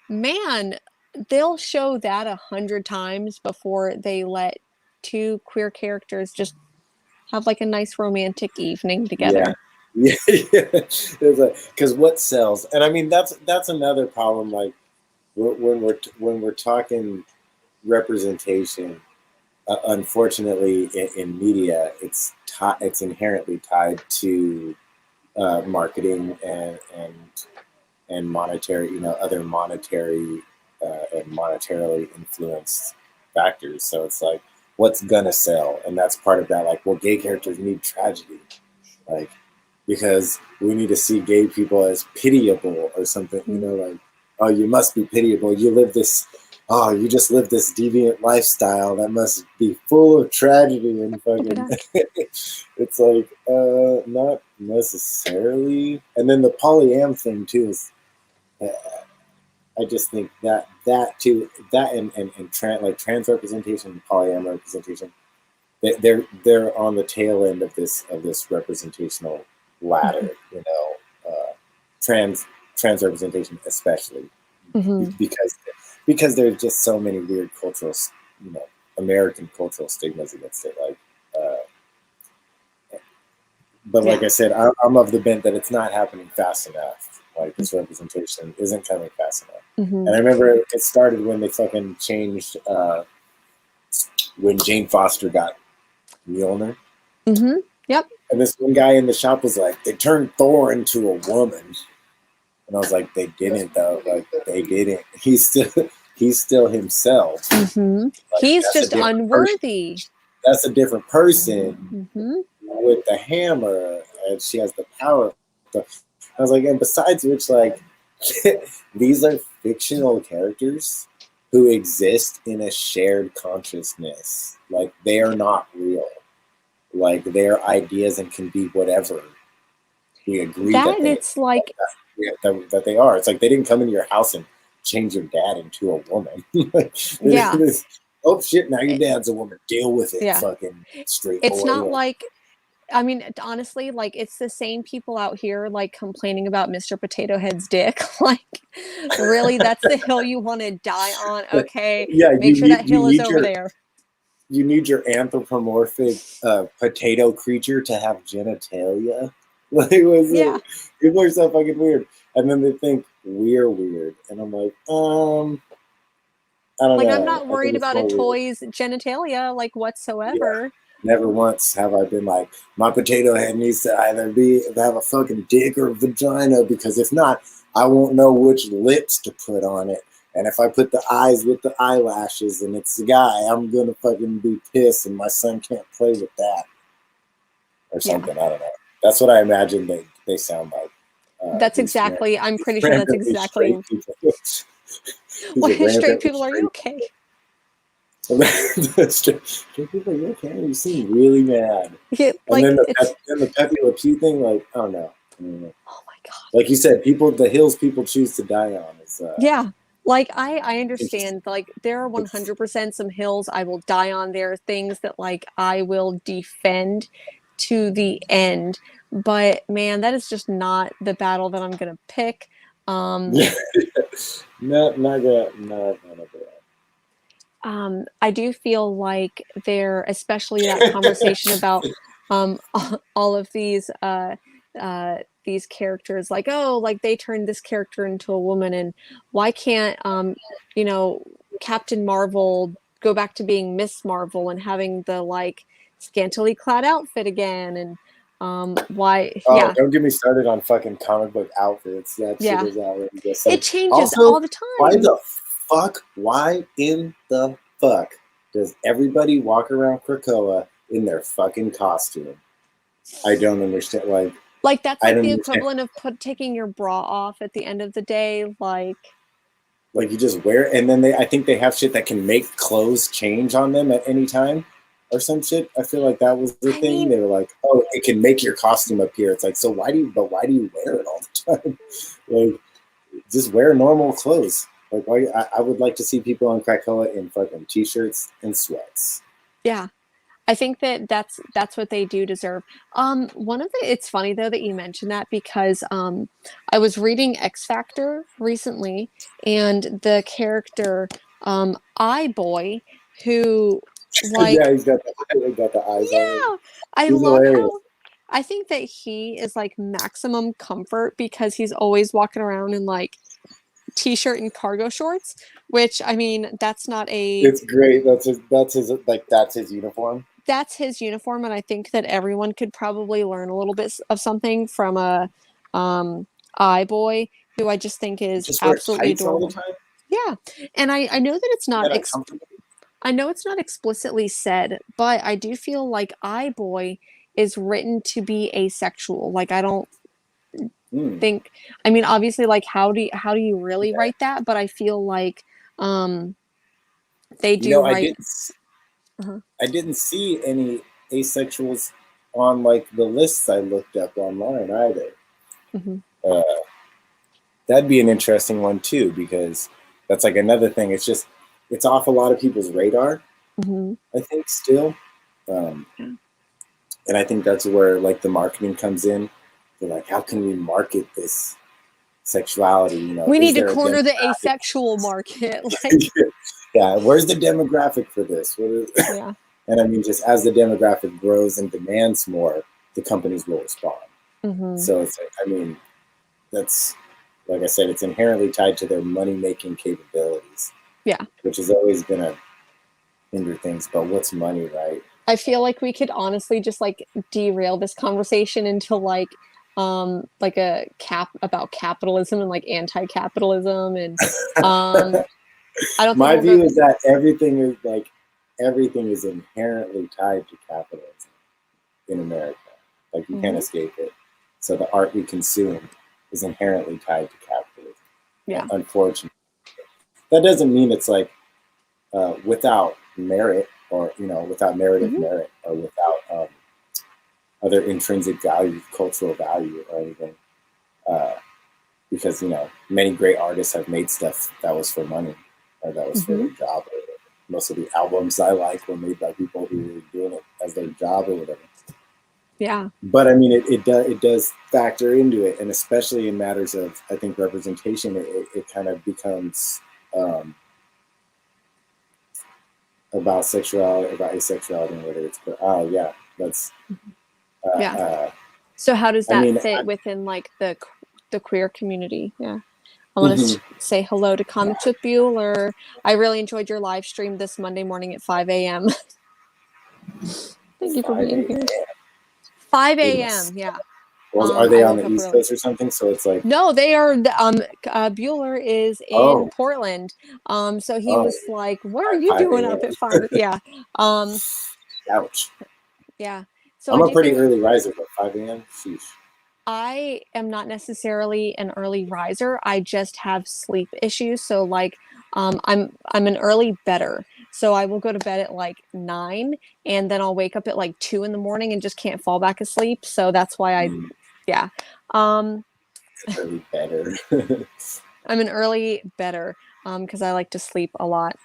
man, they'll show that 100 times before they let two queer characters just have like a nice romantic evening together. Yeah. Because what sells, and I mean that's another problem. Like when we're talking representation, unfortunately in media, it's inherently tied to marketing and monetary, other monetary and monetarily influenced factors. So it's like, what's gonna sell? And that's part of that. Like, well, gay characters need tragedy, like, because we need to see gay people as pitiable or something. Like, oh, you must be pitiable. You just live this deviant lifestyle that must be full of tragedy and fucking. It's like, not necessarily. And then the polyam thing too is, I just think that too, that and trans representation and polyam representation, they're on the tail end of this representational ladder. Trans representation especially, because there's just so many weird cultural, American cultural stigmas against it. Like, but like I said, I'm of the bent that it's not happening fast enough. Like, this representation isn't coming fast enough. And I remember it started when they fucking changed, when Jane Foster got Mjolnir. Yep. And this one guy in the shop was like, they turned Thor into a woman. And I was like, they didn't though. Like, they didn't. He's still himself. Like, he's just unworthy. That's a different person with the hammer, and she has the power. I was like, and besides which, like, these are fictional characters who exist in a shared consciousness. Like, they are not real. Like, their ideas and can be whatever we agree that they are. It's like they didn't come into your house and change your dad into a woman. Oh shit! Now your dad's a woman. Deal with it. Fucking straight. It's not like I mean, honestly, like, it's the same people out here, like, complaining about Mr. Potato Head's dick. Like, really, that's the hill you want to die on? Okay, Yeah, make sure that hill is over there. you need your anthropomorphic potato creature to have genitalia. Like, Yeah. people are so fucking weird, and then they think we're weird, and I'm like, I don't Like, I'm know. not I think worried it's about a more weird. toy's genitalia, like, Yeah. whatsoever. Never once have I been like, my potato head needs to either have a fucking dick or a vagina, because if not, I won't know which lips to put on it. And if I put the eyes with the eyelashes and it's a guy, I'm gonna fucking be pissed, and my son can't play with that or Yeah. something. I don't know. That's what I imagine they sound like. That's These exactly, I'm pretty sure that's randomly exactly. straight people. These What are straight randomly people, are you straight. okay? Straight people, are you okay? You seem really mad. Yeah, And like, then it's, the Pepe Le Pew thing, like, oh no. oh my God. Like you said, the hills people choose to die on is Yeah. Like, I interesting. understand, like, there are 100% some hills I will die on. There are things that, like, I will defend to the end. But man, that is just not the battle that I'm gonna pick. Yeah. Not good. Not good. I do feel like there, especially that conversation about um, all of these characters, like, oh, like they turned this character into a woman, and why can't you know, Captain Marvel go back to being Miss Marvel and having the like scantily clad outfit again, and why, Oh, yeah, don't get me started on fucking comic book outfits. That shit yeah, is outrageous. it Like, changes also, all the why time. the why in the fuck does everybody walk around Krakoa in their fucking costume? I don't understand. Like, that's I like don't the understand. equivalent of taking your bra off at the end of the day, like. Like, you just wear, and then I think they have shit that can make clothes change on them at any time, or some shit. I feel like that was the I thing. mean, They were like, oh, it can make your costume appear. It's like, so why do you wear it all the time? Like, just wear normal clothes. Like, why? I would like to see people on Krakoa in fucking t-shirts and sweats. yeah. I think that that's what they do deserve. One of the It's funny though that you mentioned that, because I was reading X Factor recently, and the character I Boy, who, Yeah, like, he got the eyes on it. yeah, I He's love hilarious. how, I think that he is like maximum comfort because he's always walking around in like t-shirt and cargo shorts, which, I mean, that's not a, It's great. That's his uniform. that's his uniform, and I think that everyone could probably learn a little bit of something from a iBoy, who I just think is Just wear absolutely tights all the adorable. time. Yeah, and I know that it's not Get uncomfortable. I know it's not explicitly said, but I do feel like iBoy is written to be asexual. Like, I don't Mm, think, I mean, obviously, like, how do you really okay. write that? But I feel like um they You do know, write. Uh-huh. I didn't see any asexuals on like the lists I looked up online either. Hmm. Uh, that'd be an interesting one too, because that's like another thing. It's off a lot of people's radar, Hmm. I think, still. Um, Yeah. and I think that's where like the marketing comes in. They're like, how can we market this sexuality? You know, We is need to there a corner the demographic? asexual market. Like, Yeah, where's the demographic for this? yeah. And I mean, just as the demographic grows and demands more, the companies will respond. Hmm. So it's, I mean, that's, like I said, it's inherently tied to their money making capabilities, Yeah. which has always been a hinder things. But what's money, right? I feel like we could honestly just like derail this conversation into like a cap about capitalism and like anti-capitalism, and I don't think My we'll go. view is that everything is inherently tied to capitalism in America. Like, you can't Hmm. escape it. So the art we consume is inherently tied to capitalism. Yeah. Unfortunately, that doesn't mean it's like without merit, or without narrative Hmm. merit, or without other intrinsic value, cultural value, or anything. Uh, because many great artists have made stuff that was for money, or that was for Hmm. their job. Or whatever. Most of the albums I like were made by people who were doing it as their job or whatever. Yeah. But I mean, it does factor into it, and especially in matters of, I think, representation, it kind of becomes about sexuality, about asexuality, and whether it's, oh yeah, that's Yeah. So how does I that mean, fit within like the queer community? Yeah. I want to say hello to Comics with Bueller. I really enjoyed your live stream this Monday morning at 5 a.m. Thank you for being here. 5 a.m. Yeah. Well, are they I on woke the up East early. Coast or something? So it's like, No, they are. Bueller is in Portland. So he was like, "What are you doing up at 5?" Yeah. Ouch. Yeah. So I'm I a do pretty think early riser, but 5 a.m. Sheesh. I am not necessarily an early riser. I just have sleep issues. So like I'm an early bedder. So I will go to bed at like 9 and then I'll wake up at like 2 in the morning and just can't fall back asleep. So that's why yeah. Um Early better. I'm an early bedder because I like to sleep a lot.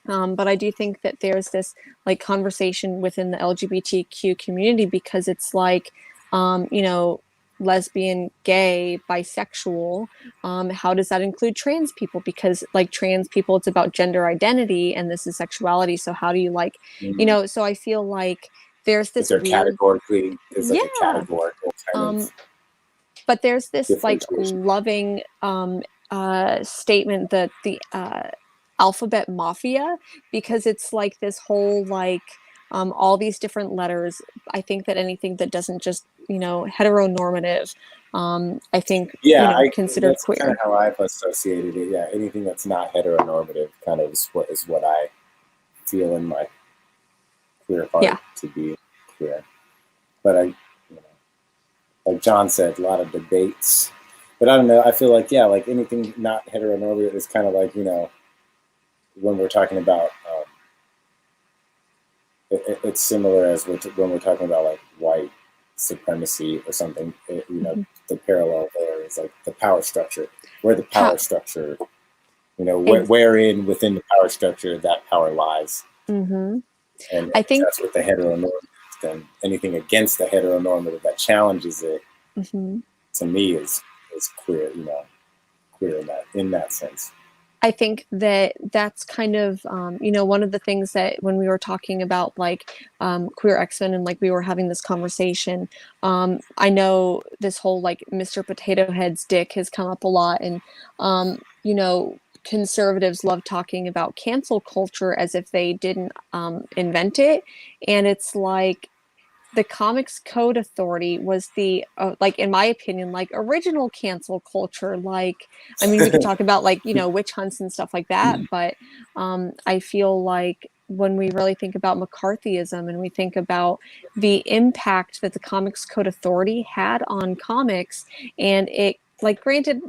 But I do think that there's this like conversation within the LGBTQ community because it's like, you know, lesbian, gay, bisexual. How does that include trans people? Because like trans people, it's about gender identity and this is sexuality. So how do you like, you know, so I feel like there's this weird, there's like a yeah. categorical kind of But there's this like differentiation. loving statement that the alphabet mafia, because it's like this whole like all these different letters. I think that anything that doesn't just, you know, heteronormative, I think, you Yeah, know, considered that's kind queer. of how I've associated it. Yeah, anything that's not heteronormative kind of is what I feel in my queer Yeah. heart to be queer. But you know, like John said, a lot of debates. But I don't know. I feel like, yeah, like anything not heteronormative is kind of like, you know, when we're talking about, it's similar as when we're talking about like white supremacy or something. You know, the parallel there is like the power structure, where the power structure, you know, wherein within the power structure that power lies. Mm-hmm. And I think that's with the heteronormative. Then anything against the heteronormative that challenges it, to me, is queer. You know, queer in that sense. I think that that's kind of, you know, one of the things that when we were talking about like queer X-Men and like we were having this conversation, I know this whole like Mr. Potato Head's dick has come up a lot. And, you know, conservatives love talking about cancel culture as if they didn't invent it. And it's like, the Comics Code Authority was the like in my opinion like original cancel culture. Like I mean we could talk about like, you know, witch hunts and stuff like that, but I feel like when we really think about McCarthyism and we think about the impact that the Comics Code Authority had on comics, and it like granted,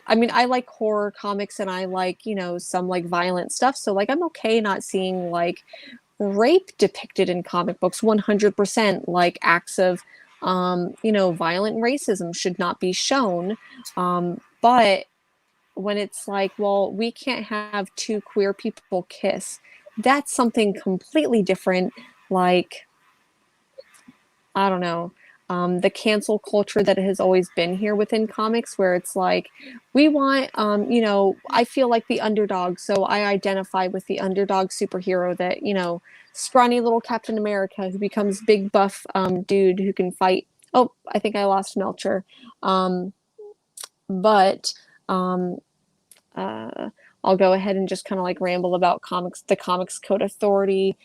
I mean, I like horror comics and I like, you know, some like violent stuff. So like I'm okay not seeing like rape depicted in comic books 100%, like acts of you know, violent racism should not be shown. But when it's like, well, we can't have two queer people kiss, that's something completely different. Like I don't know, the cancel culture that has always been here within comics, where it's like, we want, you know, I feel like the underdog, so I identify with the underdog superhero that, you know, scrawny little Captain America who becomes big buff dude who can fight. Oh, I think I lost Melcher. But um, uh, I'll go ahead and just kind of like ramble about comics, the Comics Code Authority.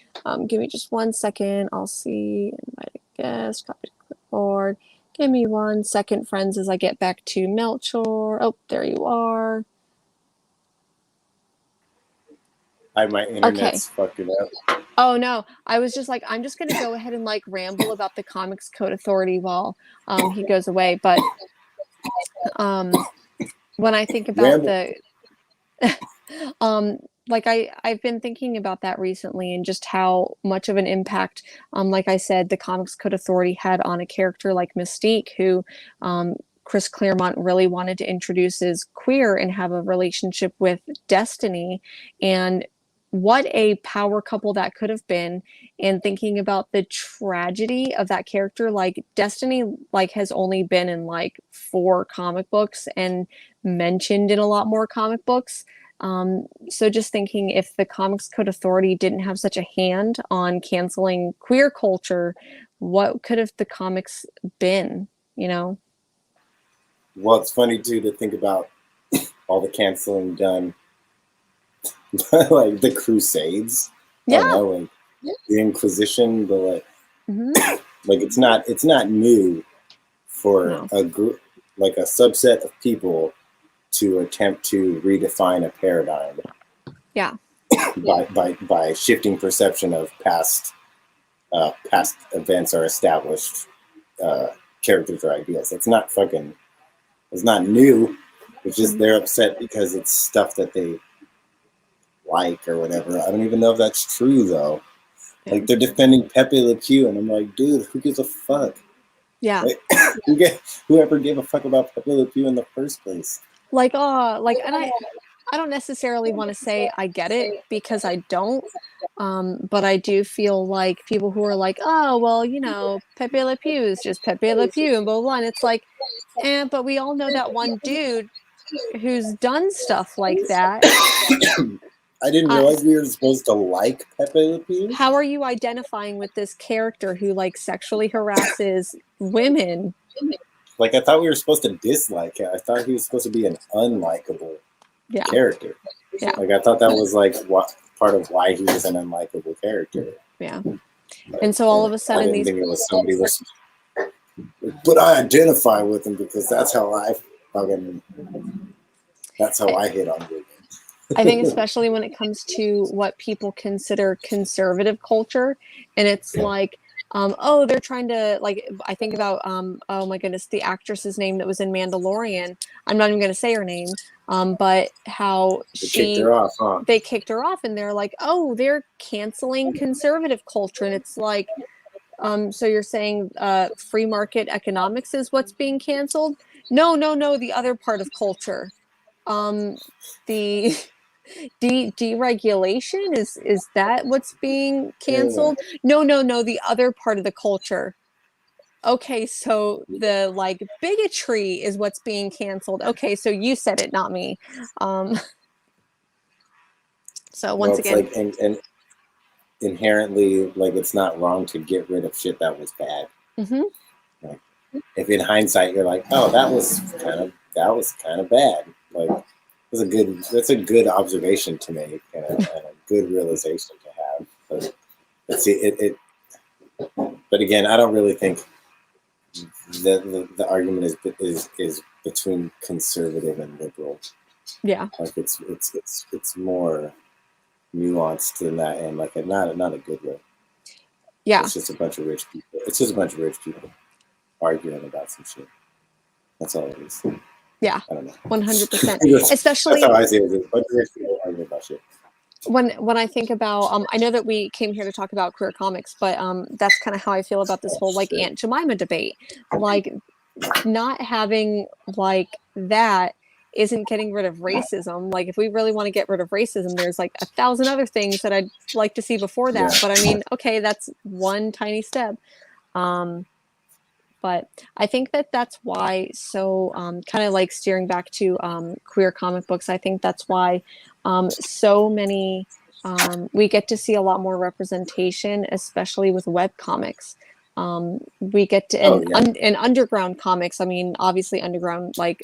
Give me just 1 second. I'll see. Invite a guest. Copy to clipboard. Give me 1 second, friends, as I get back to Melchor. Oh, there you are. My internet's fucking up. Oh no, I was just like, I'm just gonna go ahead and like ramble about the Comics Code Authority while he goes away. But when I think about the like I've been thinking about that recently and just how much of an impact, like I said, the Comics Code Authority had on a character like Mystique, who Chris Claremont really wanted to introduce as queer and have a relationship with Destiny. And what a power couple that could have been, and thinking about the tragedy of that character. Like Destiny like has only been in like 4 comic books and mentioned in a lot more comic books. So just thinking, if the Comics Code Authority didn't have such a hand on canceling queer culture, what could have the comics been, you know? Well, it's funny too to think about all the canceling done, like the Crusades. I Yeah. don't know, like the Inquisition, but Hmm. like it's not new for No. a group, like a subset of people, to attempt to redefine a paradigm. Yeah. By shifting perception of past events or established characters or ideas. It's not new. It's just they're upset because it's stuff that they like or whatever. I don't even know if that's true though. Yeah. Like they're defending Pepe Le Pew, and I'm like, dude, who gives a fuck? Yeah. Like, whoever gave a fuck about Pepe Le Pew in the first place? Like, and I don't necessarily want to say I get it, because I don't. But I do feel like people who are like, oh, well, you know, Pepe Le Pew is just Pepe Le Pew and blah, blah, blah. And it's like, but we all know that one dude who's done stuff like that. I didn't realize we were supposed to like Pepe Le Pew. How are you identifying with this character who like sexually harasses women? Like, I thought we were supposed to dislike him. I thought he was supposed to be an unlikable character. Yeah. Like, I thought that was like what part of why he was an unlikable character. Yeah. And so all of a sudden, I didn't think it was somebody was. But I identify with him because that's how I hit on women. I think especially when it comes to what people consider conservative culture, and it's like, oh, they're trying to, like, I think about, oh my goodness, the actress's name that was in Mandalorian. I'm not even going to say her name, but how kicked her off, huh? They kicked her off, and they're like, oh, they're canceling conservative culture, and it's like, so you're saying free market economics is what's being canceled? No, the other part of culture, the deregulation is that what's being canceled? No, the other part of the culture. Okay, so the like bigotry is what's being canceled. Okay, so you said it, not me. So once again, like, and inherently, like, it's not wrong to get rid of shit that was bad. Mm-hmm. Like, if in hindsight you're like, oh, that was kind of bad. Like, that's a good observation to make, and a good realization to have. But let's see, but again, I don't really think the argument is between conservative and liberal. Yeah, like it's more nuanced than that, and like not a good way. Yeah, it's just a bunch of rich people. It's just a bunch of rich people arguing about some shit. That's all it is. Yeah, I don't know. 100%. Especially that's how I see it. A bunch of rich people arguing about shit. When I think about, I know that we came here to talk about queer comics, but that's kind of how I feel about this whole like Aunt Jemima debate. Like, not having like that isn't getting rid of racism. Like, if we really want to get rid of racism, there's like 1,000 other things that I'd like to see before that. Yeah. But I mean, okay, that's one tiny step. But I think that that's why, so kind of like steering back to queer comic books, I think that's why so many, we get to see a lot more representation, especially with web comics. We get to, in underground comics, I mean, obviously underground, like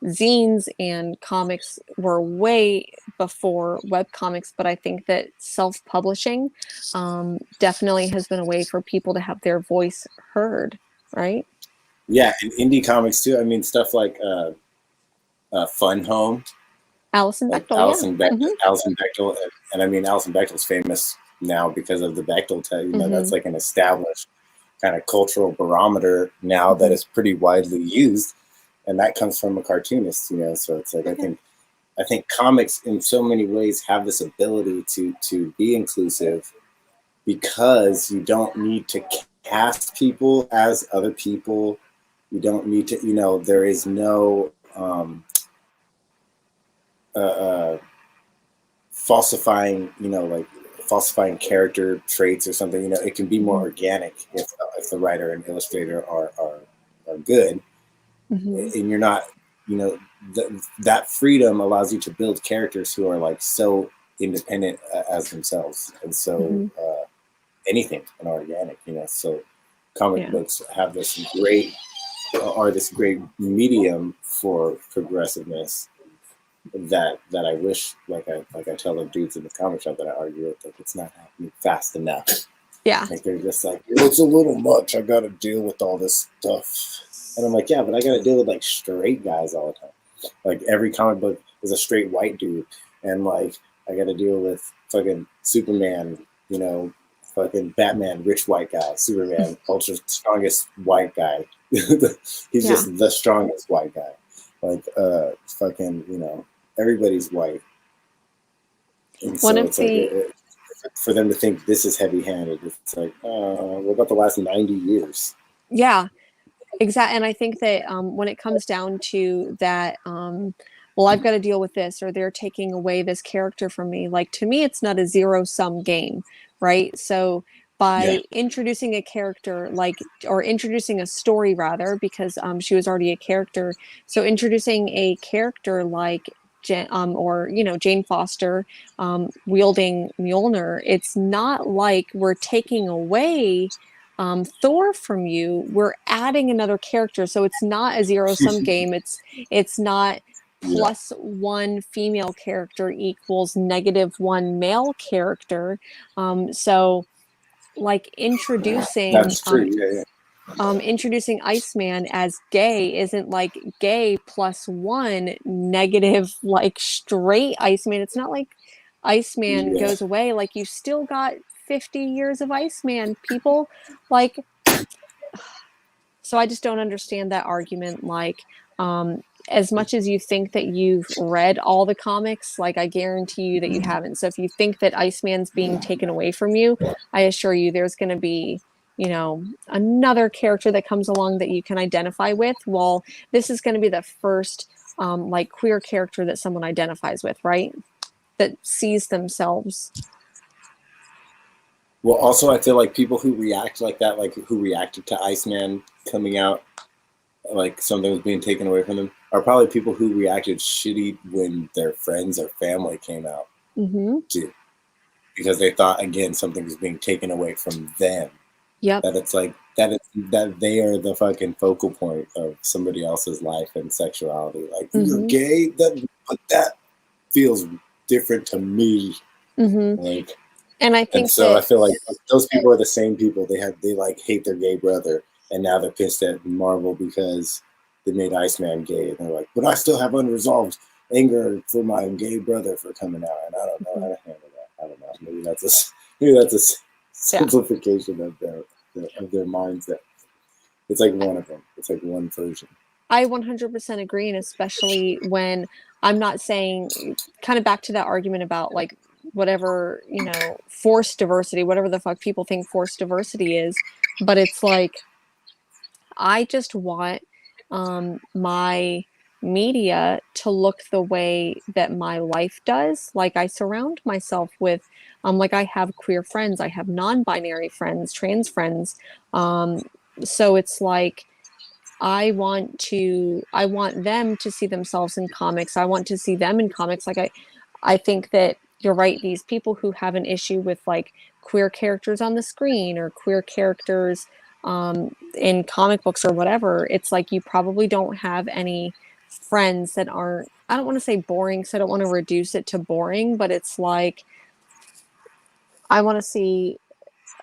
zines and comics were way before web comics, but I think that self-publishing definitely has been a way for people to have their voice heard. Right? Yeah, and indie comics too. I mean, stuff like Fun Home. Alison Bechdel, Alison Bechdel, and I mean, Alison Bechdel's famous now because of the Bechdel test. You know, that's like an established kind of cultural barometer now that is pretty widely used, and that comes from a cartoonist. You know, so it's like I think comics in so many ways have this ability to be inclusive because you don't need to cast people as other people. You don't need to, you know, there is no falsifying, like falsifying character traits or something. It can be more organic if the writer and illustrator are good, and you're not, that freedom allows you to build characters who are like so independent as themselves, and so anything and organic. So comic books have this great medium for progressiveness that I wish, like I tell the dudes in the comic shop that I argue with, like, it's not happening fast enough. Yeah. Like, they're just like, it's a little much. I got to deal with all this stuff. And I'm like, yeah, but I got to deal with like straight guys all the time. Like, every comic book is a straight white dude. And like, I got to deal with fucking Superman, fucking Batman, rich white guy, Superman, ultra strongest white guy. He's just the strongest white guy. Like, fucking, everybody's white. And so it's like, for them to think this is heavy-handed, it's like, what about the last 90 years? Yeah, exactly. And I think that when it comes down to that, well, I've got to deal with this, or they're taking away this character from me. Like, to me, it's not a zero-sum game, right? So by introducing a character, or introducing a story rather, because she was already a character. So introducing a character like Jane Foster wielding Mjolnir, it's not like we're taking away Thor from you. We're adding another character, so it's not a zero-sum game. It's not plus one female character equals -1 male character. So like introducing That's true. introducing Iceman as gay isn't like gay plus one negative like straight Iceman. It's not like Iceman goes away. Like, you still got 50 years of Iceman, people. Like, so I just don't understand that argument. Like, as much as you think that you've read all the comics, like, I guarantee you that you haven't. So if you think that Iceman's being taken away from you, I assure you there's going to be, another character that comes along that you can identify with. Well, this is going to be the first like queer character that someone identifies with, right? That sees themselves. Well, also, I feel like people who react like that, like who reacted to Iceman coming out, like something was being taken away from them, are probably people who reacted shitty when their friends or family came out too, because they thought, again, something was being taken away from them. Yep. That it's like that they are the fucking focal point of somebody else's life and sexuality. Like, you're gay, but that feels different to me. Like, and I think I feel like those people are the same people. They like hate their gay brother, and now they're pissed at Marvel because they made Iceman gay, and they're like, but I still have unresolved anger for my gay brother for coming out, and I don't know how to handle that. I don't know. Maybe that's a simplification of their mindset. It's like one of them. It's like one version. I 100% agree, and especially when I'm not saying, kind of back to that argument about like whatever, forced diversity, whatever the fuck people think forced diversity is, but it's like, I just want my media to look the way that my life does. Like, I surround myself with, like, I have queer friends, I have non-binary friends, trans friends. So it's like, I want them to see themselves in comics. I want to see them in comics. Like, I think that you're right. These people who have an issue with like queer characters on the screen or queer characters in comic books or whatever, it's like, you probably don't have any friends that aren't, I don't want to say boring, so I don't want to reduce it to boring, but it's like, I want to see,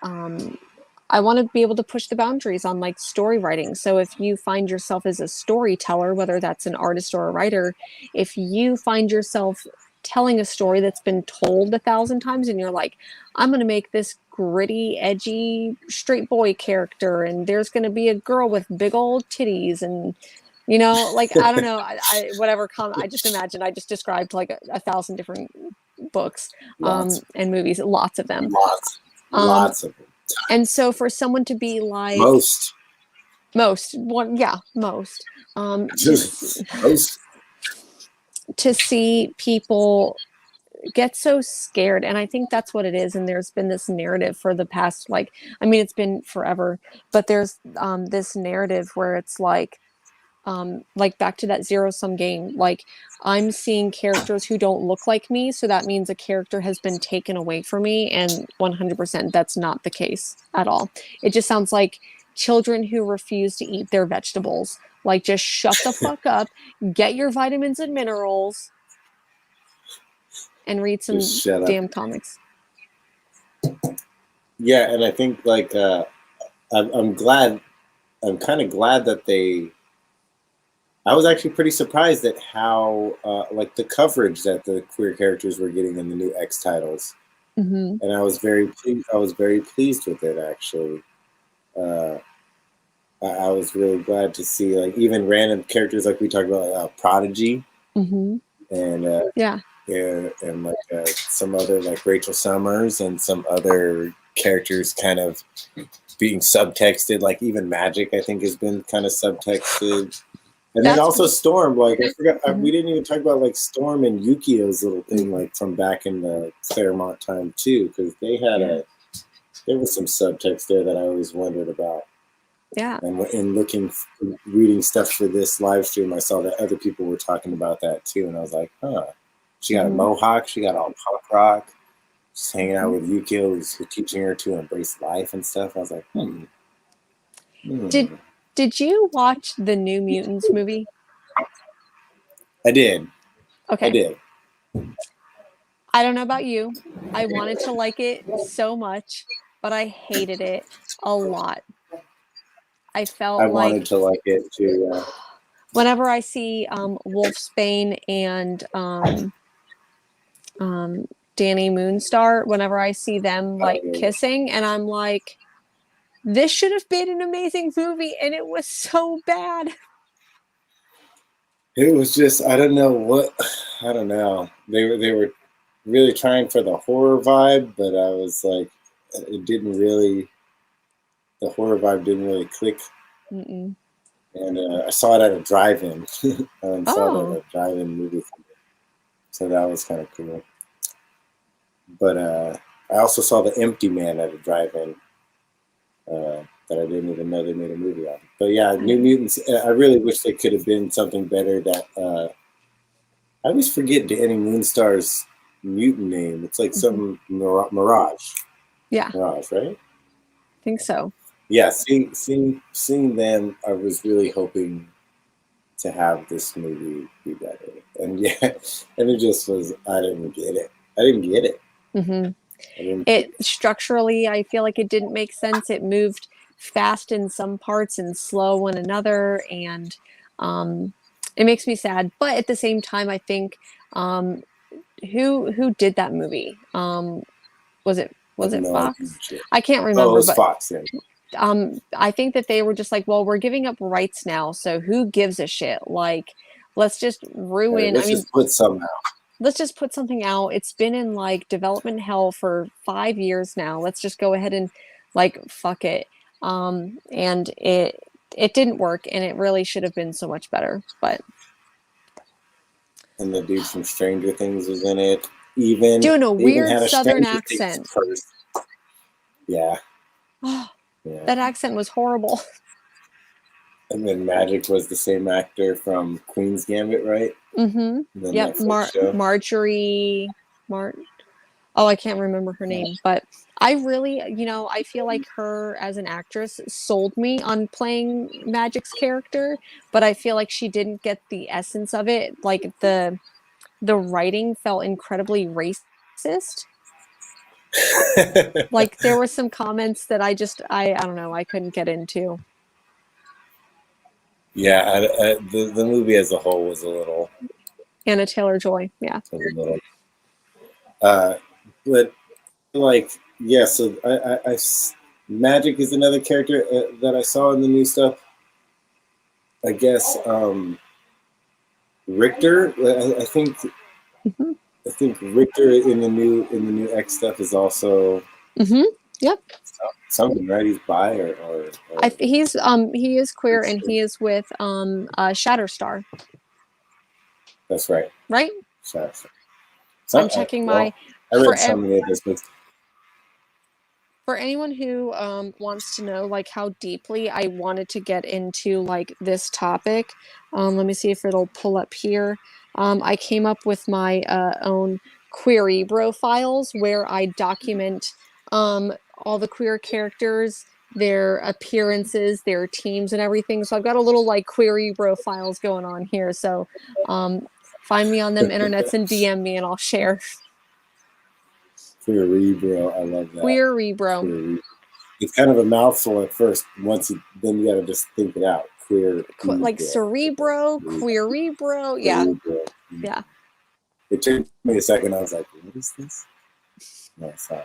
I want to be able to push the boundaries on like story writing. So if you find yourself as a storyteller, whether that's an artist or a writer, if you find yourself telling a story that's been told 1,000 times and you're like, I'm going to make this gritty, edgy, straight boy character, and there's going to be a girl with big old titties, and like, I don't know, I whatever I just imagine, I just described like 1,000 different books and movies, lots of them. Lots of them. And so for someone to be like most one, most most to see people get so scared, and I think that's what it is. And there's been this narrative for the past, like, I mean, it's been forever, but there's this narrative where it's like back to that zero-sum game. Like, I'm seeing characters who don't look like me, so that means a character has been taken away from me, and 100% that's not the case at all. It just sounds like children who refuse to eat their vegetables. Like, just shut the fuck up, get your vitamins and minerals, and read some Just shut up. damn comics. Yeah, and I think like I'm glad. I'm kind of glad that they. I was actually pretty surprised at how like the coverage that the queer characters were getting in the new X titles, Mm-hmm. and I was very pleased with it actually. I was really glad to see like even random characters like we talked about Prodigy Mm-hmm. and Yeah. and like some other like Rachel Summers and some other characters kind of being subtexted. Like even Magic, I think, has been kind of subtexted. And then also Storm, like I forgot, we didn't even talk about like Storm and Yukio's little thing, like from back in the Claremont time too, because they had there was some subtext there that I always wondered about. Yeah. And in reading stuff for this live stream, I saw that other people were talking about that too, and I was like, huh. She got a mohawk, she got all punk rock, just hanging out with Yukio, who's teaching her to embrace life and stuff. I was like, Did you watch the New Mutants movie? I did. Okay. I did. I don't know about you. I wanted to like it so much, but I hated it a lot. I felt like wanted to like it too. Whenever I see Wolfsbane and Danny Moonstar, whenever I see them like kissing, and I'm like, this should have been an amazing movie, and it was so bad. It was just I don't know. They were really trying for the horror vibe, but I was like, the horror vibe didn't really click. Mm-mm. And I saw it at a drive-in. Saw it at a drive-in movie theater. So that was kind of cool. But I also saw The Empty Man at a drive-in that I didn't even know they made a movie on. But yeah, New Mutants, I really wish they could have been something better. That I always forget Danny Moonstar's mutant name. It's like some Mirage. Yeah. Mirage, right? I think so. Yeah, seeing them, I was really hoping to have this movie be better. And and it just was. I didn't get it. Mm-hmm. It structurally, I feel like it didn't make sense. It moved fast in some parts and slow in another, and it makes me sad. But at the same time, I think who did that movie? Was it Fox? I can't remember. Oh, it was Fox. Yeah. I think that they were just like, well, we're giving up rights now, so who gives a shit? Like, let's just ruin. Just put some out. Let's just put something out. It's been in like development hell for 5 years now. Let's just go ahead and like fuck it. And it didn't work, and it really should have been so much better. But and the dude from Stranger Things was in it. Even doing a weird Southern accent. Yeah. Yeah. That accent was horrible. And then Magic was the same actor from Queen's Gambit, right? Mm-hmm. Yep. Marjorie. Oh, I can't remember her name, but I really, I feel like her as an actress sold me on playing Magic's character, but I feel like she didn't get the essence of it. Like the writing felt incredibly racist. Like there were some comments that I don't know, I couldn't get into. Yeah, the movie as a whole was a little. Anna Taylor-Joy, yeah. A little. But like, yeah. So I Magic is another character that I saw in the new stuff. I guess Richter. I think. Mm-hmm. I think Richter in the new X stuff is also. Mm-hmm. Yep. Something, right? He's bi or he is queer, and he is with Shatterstar. That's right. Right? Shatterstar. So, I'm checking well, my I for read so many of those books. for anyone who wants to know like how deeply I wanted to get into like this topic. Let me see if it'll pull up here. I came up with my own Queerebro files where I document all the queer characters, their appearances, their teams, and everything. So I've got a little like Queerebro files going on here. So find me on them internets and DM me, and I'll share. Queerebro, I love that. Queerebro. Queer. It's kind of a mouthful at first. Then you got to just think it out. Like Cerebro, Queerebro. Yeah, Queerebro. yeah. It took me a second. I was like, "What is this?" No, sorry.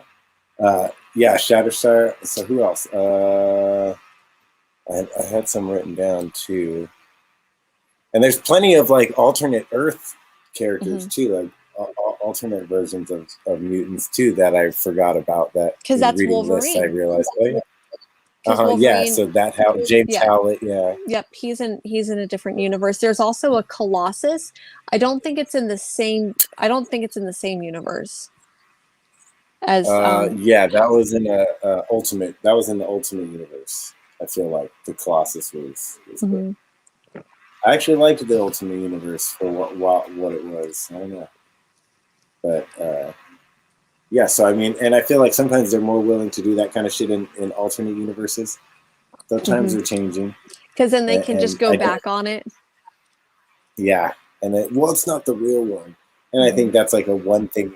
Yeah, Shatterstar. So who else? I had some written down too. And there's plenty of like alternate Earth characters too, like alternate versions of mutants too that I forgot about. That Because in that's reading lists I Wolverine. realized. Oh yeah, Because yeah. Wolverine, So that how James yeah, Howlett, yeah. yep. He's in a different universe. There's also a Colossus. I don't think it's in the same. I don't think it's in the same universe as Yeah, that was in Ultimate. That was in the Ultimate universe. I feel like the Colossus was good. mhm. I actually liked the Ultimate universe for what it was. I don't know, but yeah. So I mean, and I feel like sometimes they're more willing to do that kind of shit in alternate universes. Though times are changing, Because then they can just and go back on it. yeah, and well, it's not the real one, and I think that's like a one thing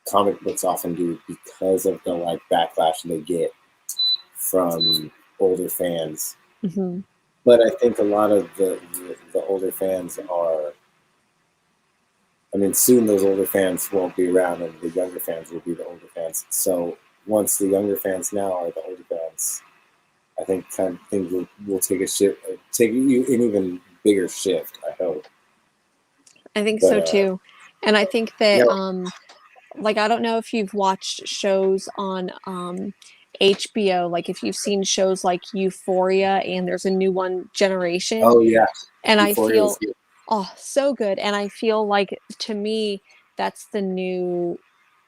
comic books often do because of the like backlash they get from older fans. Mm-hmm. But I think a lot of the older fans are. I mean, soon those older fans won't be around, and the younger fans will be the older fans. So once the younger fans now are the older fans, I think kind of things will take take an even bigger shift. I hope. I think But so too, and I think that yeah. like I don't know if you've watched shows on HBO, like if you've seen shows like Euphoria, and there's a new one, Generation, Oh yeah. and I Euphoria was feel good. oh so good, and I feel like to me that's the new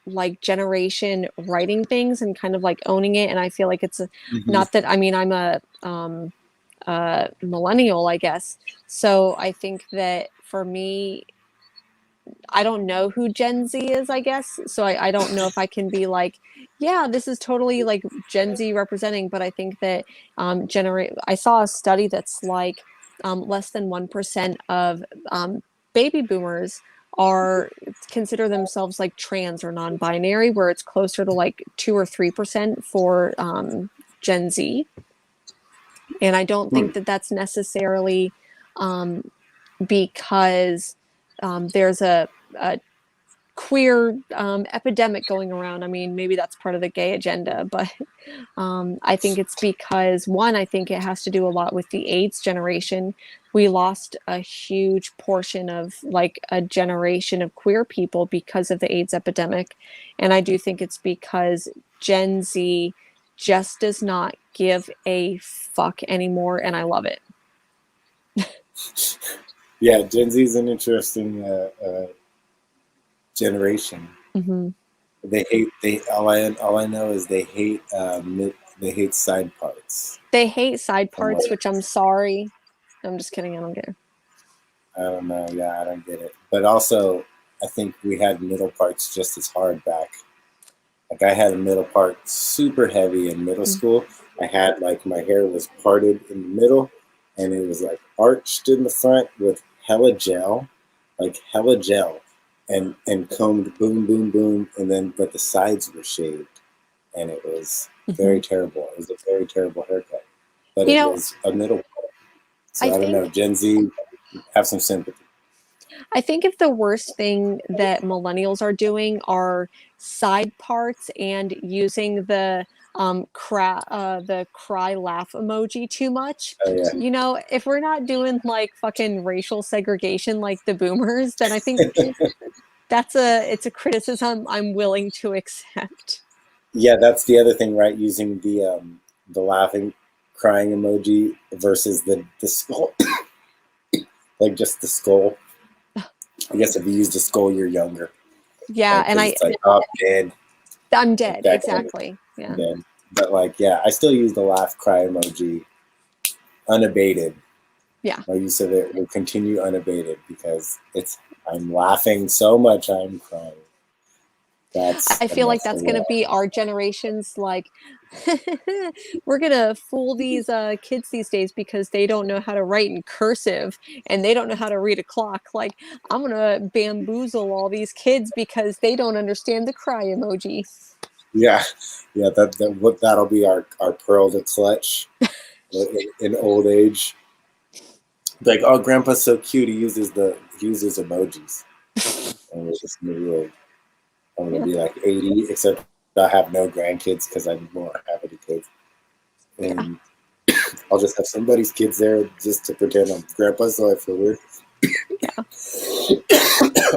like generation writing things and kind of like owning it, and I feel like it's Mm-hmm. not that I mean I'm a millennial, I guess, so I think that for me I don't know who Gen Z is, I guess. So I don't know if I can be like, yeah, this is totally like Gen Z representing. But I think that I saw a study that's like less than 1% of baby boomers are consider themselves like trans or non-binary, where it's closer to like 2 or 3% for Gen Z. And I don't think that that's necessarily because there's a queer epidemic going around. I mean, maybe that's part of the gay agenda, but I think it's because one, I think it has to do a lot with the AIDS generation. We lost a huge portion of like a generation of queer people because of the AIDS epidemic. And I do think it's because Gen Z just does not give a fuck anymore. And I love it. Yeah, Gen Z is an interesting generation. Mm-hmm. They all I know is they hate side parts. They hate side From parts, what which I'm sorry. I'm just kidding. I don't care. I don't know. Yeah, I don't get it. But also, I think we had middle parts just as hard back. Like I had a middle part super heavy in middle school. I had like my hair was parted in the middle, and it was like arched in the front with hella gel, and combed boom boom boom, and then but the sides were shaved, and it was very terrible. It was a very terrible haircut, but You it know, was a middle part. I So I don't know. think Gen Z, have some sympathy. I think if the worst thing that millennials are doing are side parts and using the cry laugh emoji too much. Oh yeah. You know, if we're not doing like fucking racial segregation like the boomers, then I think it's a criticism I'm willing to accept. Yeah, that's the other thing, right? Using the laughing, crying emoji versus the skull, like just the skull. I guess if you use the skull, you're younger. Yeah, like, and because it's like, oh, dead. I'm Like dead. that kind of Exactly. Yeah. dead. But like, yeah, I still use the laugh cry emoji unabated. Yeah. Like you said, it will continue unabated because I'm laughing so much I'm crying. That's I feel like enough that's for going me. to be our generation's like we're going to fool these kids these days because they don't know how to write in cursive and they don't know how to read a clock. Like I'm going to bamboozle all these kids because they don't understand the cry emoji. Yeah, yeah. That'll be our pearl to clutch in old age. Like, oh, Grandpa's so cute. He uses emojis, and we're just gonna be like, I'm gonna Yeah. be like 80, except I have no grandkids because I won't have any kids, Yeah. and I'll just have somebody's kids there just to pretend I'm Grandpa, so I feel weird. Yeah.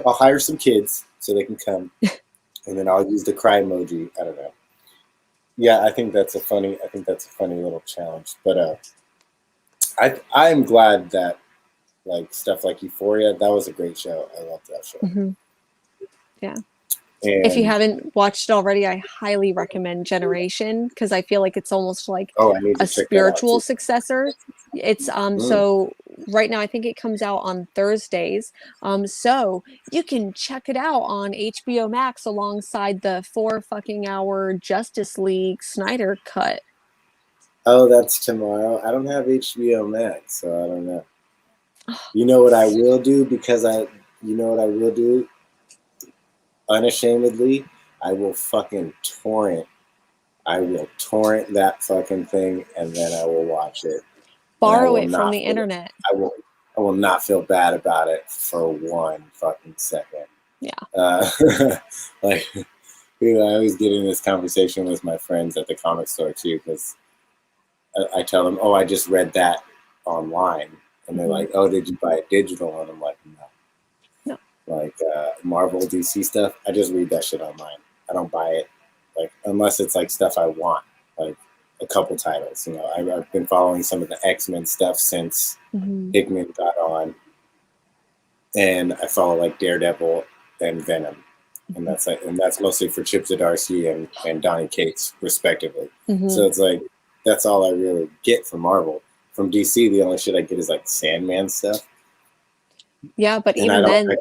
I'll hire some kids so they can come, and then I'll use the cry emoji. I don't know. Yeah, I think that's a funny little challenge. But I'm glad that like stuff like Euphoria, that was a great show. I loved that show. Mm-hmm. Yeah. If you And haven't watched it already, I highly recommend Generation because I feel like it's almost like oh, I need to a check that out spiritual too. successor. It's Mm. so right now I think it comes out on Thursdays. So you can check it out on HBO Max alongside the 4 fucking hour Justice League Snyder cut. Oh, that's tomorrow. I don't have HBO Max, so I don't know. You know what I will do you know what I will do unashamedly? I will fucking torrent. I will torrent that fucking thing, and then I will watch it. And Borrow it from the internet. I will not feel bad about it for one fucking second. Yeah. Like, I always get in this conversation with my friends at the comic store too, because I tell them, "Oh, I just read that online," and they're like, "Oh, did you buy it digital?" And I'm like, "No." No. Like Marvel, DC stuff, I just read that shit online. I don't buy it, like unless it's like stuff I want, like a couple titles. You know, I've been following some of the X-Men stuff since Hickman got on, and I follow like Daredevil and Venom, and that's mostly for Chip Zdarsky and Donny Cates respectively. So it's like that's all I really get from Marvel. From DC, the only shit I get is like Sandman stuff. Yeah, but And even then,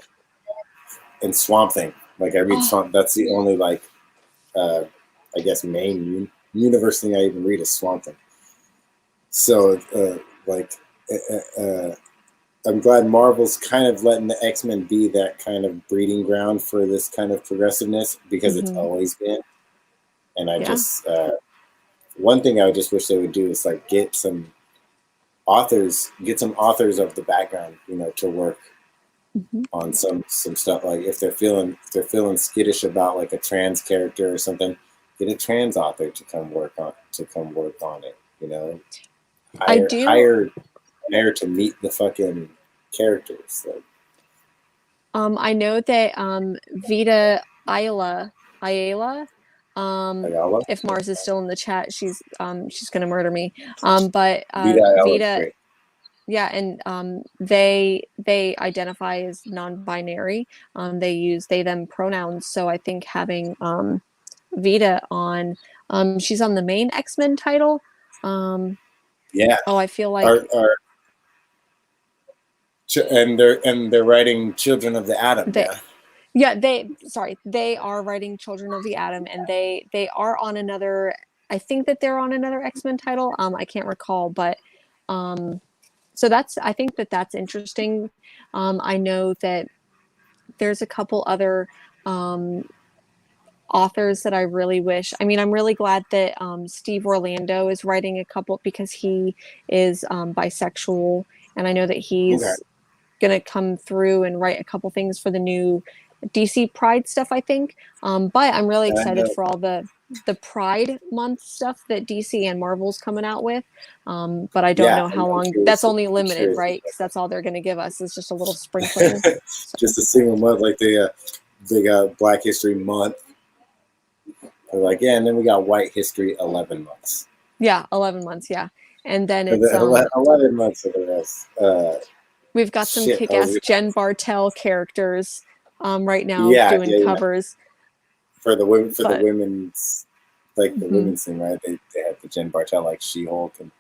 and Swamp Thing. Like I read Swamp. That's the only like I guess main universe thing I even read is Swamp Thing. So I'm glad Marvel's kind of letting the X-Men be that kind of breeding ground for this kind of progressiveness because it's always been. And I just one thing I would just wish they would do is like get some authors of the background, you know, to work on some stuff. Like if they're feeling skittish about like a trans character or something, get a trans author to come work on it. You know, hire to meet the fucking characters. Like, I know that Vita Ayala, Ayala? if Mars is still in the chat, she's gonna murder me. But Vita Ayala's Vita, great. yeah, and they identify as non-binary. They use they them pronouns. So I think having Vita on, she's on the main X-Men title. Yeah. Oh, I feel like and they're writing Children of the Atom. Yeah, they are writing Children of the Atom, and they are on another. I think that they're on another X-Men title. I can't recall, but so I think that that's interesting. I know that there's a couple other authors that I really wish. I mean, I'm really glad that Steve Orlando is writing a couple because he is bisexual, and I know that he's gonna come through and write a couple things for the new DC Pride stuff, I think. But I'm really excited for all the Pride Month stuff that DC and Marvel's coming out with. But I don't know how long. That's only limited, right? Because that's all they're going to give us is just a little sprinkling. Just a single month, like they got Black History Month. They're like, yeah, and then we got White History 11 months. Yeah, 11 months, yeah. And then it's 11 months of the rest. We've got some kick-ass Jen Bartel characters right now Yeah, doing yeah, yeah. covers. For the women, for the But women's, like the mhm, women's thing, right? They had the Jen Bartel, like She-Hulk, and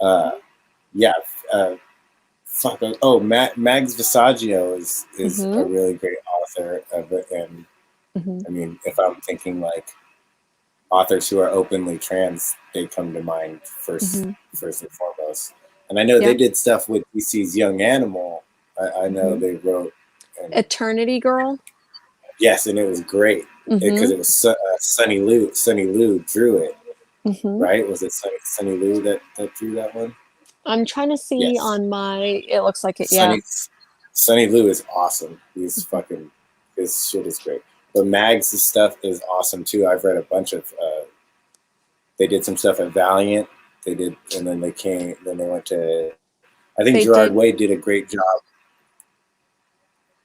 uh, yeah, uh, fuck. Oh, Mags Visaggio is a mhm, really great author of it, and mhm, I mean, if I'm thinking like authors who are openly trans, they come to mind mhm. first and foremost. And I know they Yeah. did stuff with DC's Young Animal. I know Mhm. they wrote, and Eternity Girl. yes, and it was great because Mhm, it was Sunny Lou. Sunny Lou drew it, mhm. right? Was it Sunny Lou that drew that one? I'm trying to see Yes. on my. It looks like it. Yeah. Sunny Lou is awesome. He's Mhm. fucking, his shit is great. But Mags' stuff is awesome too. I've read a bunch of. They did some stuff at Valiant. They did, and then they came. Then they went to. I think They Gerard did. Way did a great job.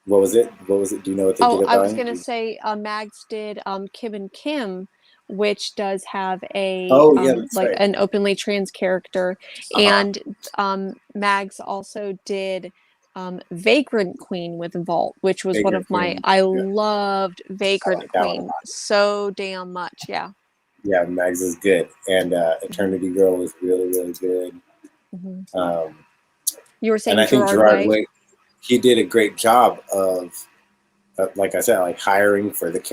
What was it? What was it? Do you know what they Oh, did at I was Valiant? gonna say, Mags did Kim and Kim, which does have a Oh yeah, that's like right. an openly trans character, Uh huh. and Mags also did Vagrant Queen with Vault, which was one Vagrant of my. Queen. I Yeah, loved I like Vagrant that one a Queen lot. so damn much. Yeah. Yeah, Mags is good, and Mhm, Eternity Girl was really really good. mhm. Um, You were and saying I think Gerard Gerard Way. Way, he did a great job of, like I said, like hiring for like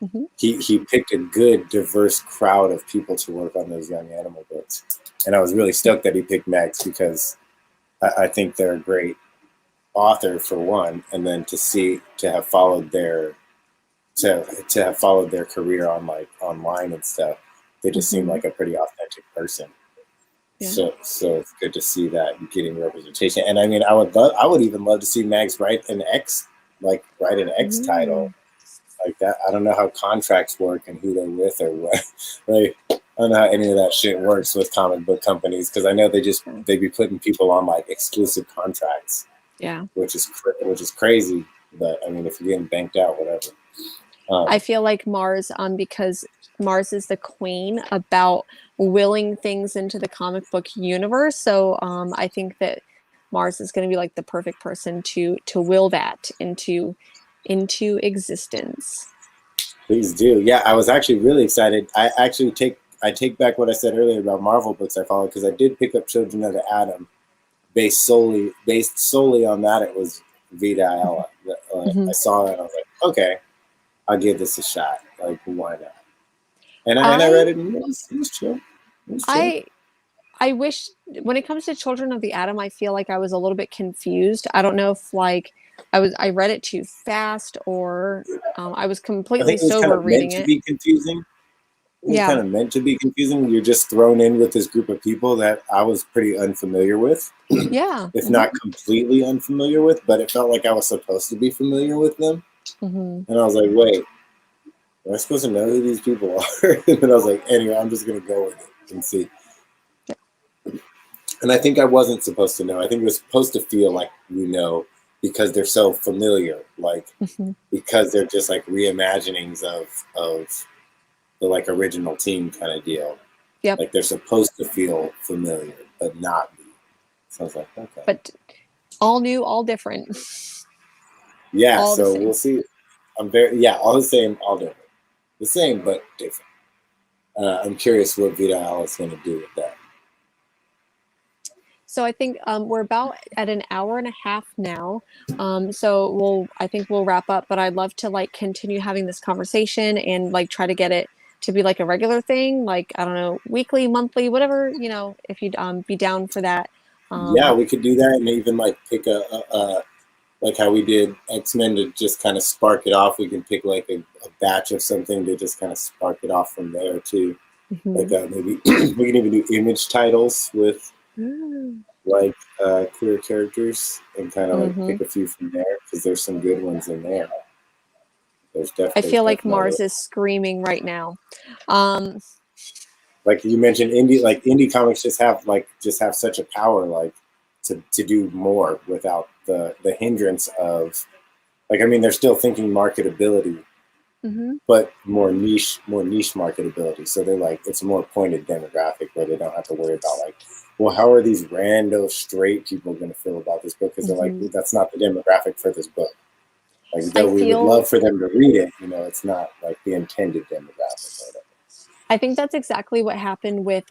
Hmm. he picked a good diverse crowd of people to work on those young animal books, and I was really stoked that he picked Mags because I think they're a great author for one, and then to have followed their to have followed their career on like online and stuff, they just seem Hmm. like a pretty authentic person. Yeah. So it's good to see that getting representation. And I mean, I would even love to see Mags write an X title Mm. like that. I don't know how contracts work and who they're with or what. Like, I don't know how any of that shit works with comic book companies because I know Yeah. they be putting people on like exclusive contracts, Yeah. which is crazy. But I mean, if you're getting banked out, whatever. I Um, feel like Mars, because Mars is the queen about willing things into the comic book universe. So I think that Mars is going to be like the perfect person to will that into existence. Please do. Yeah, I was actually really excited. I take back what I said earlier about Marvel books I followed because I did pick up Children of the Atom based solely on that. It was Vita Ayala. Mm-hmm. I saw it and I was like, okay, I'll give this a shot. Like, why not? And I read I it and it was chill. It was chill. I I wish when it comes to Children of the Atom, I feel like I was a little bit confused. I don't know if like I read it too fast or I was I completely think it was kind sober of meant reading to it. be confusing. It was Yeah. kind of meant to be confusing. You're just thrown in with this group of people that I was pretty unfamiliar with, Yeah. if Hmm. not completely unfamiliar with, but it felt like I was supposed to be familiar with them. Hmm. And I was like, wait, am I supposed to know who these people are? And I was like, anyway, I'm just going to go with it and see. And I think I wasn't supposed to know. I think it was supposed to feel like because they're so familiar, like Hmm. because they're just like reimaginings of the like original team kind of deal. Yep. Like they're supposed to feel familiar, but not be. So I was like, okay. But all new, all different, Yeah, all the so same. we'll see. Yeah, all the same, all different. The same, but different. I'm curious what Vita Alice is going to do with that. So I think we're about at an hour and a half now. So I think we'll wrap up, but I'd love to like continue having this conversation and like try to get it to be like a regular thing, like I don't know, weekly, monthly, whatever, if you'd be down for that. Yeah, Um, we could do that and even like pick like how we did X-Men to just kind of spark it off. We can pick like a batch of something to just kind of spark it off from there too. Like mhm. maybe we can even do image titles with Mm. like queer characters and kind of like Mhm. pick a few from there because there's some good ones in there. I There's feel like definitely Mars is screaming right now. Um, like you mentioned indie comics just have such a power to do more without the hindrance of like I mean they're still thinking marketability mhm. but more niche marketability. So they're like it's a more pointed demographic where they don't have to worry about like, well, how are these rando straight people going to feel about this book? Because they're like, Mhm. well, that's not the demographic for this book. Like, I though we would feel love for them to read it, you know, it's not like the intended demographic or whatever. I think that's exactly what happened with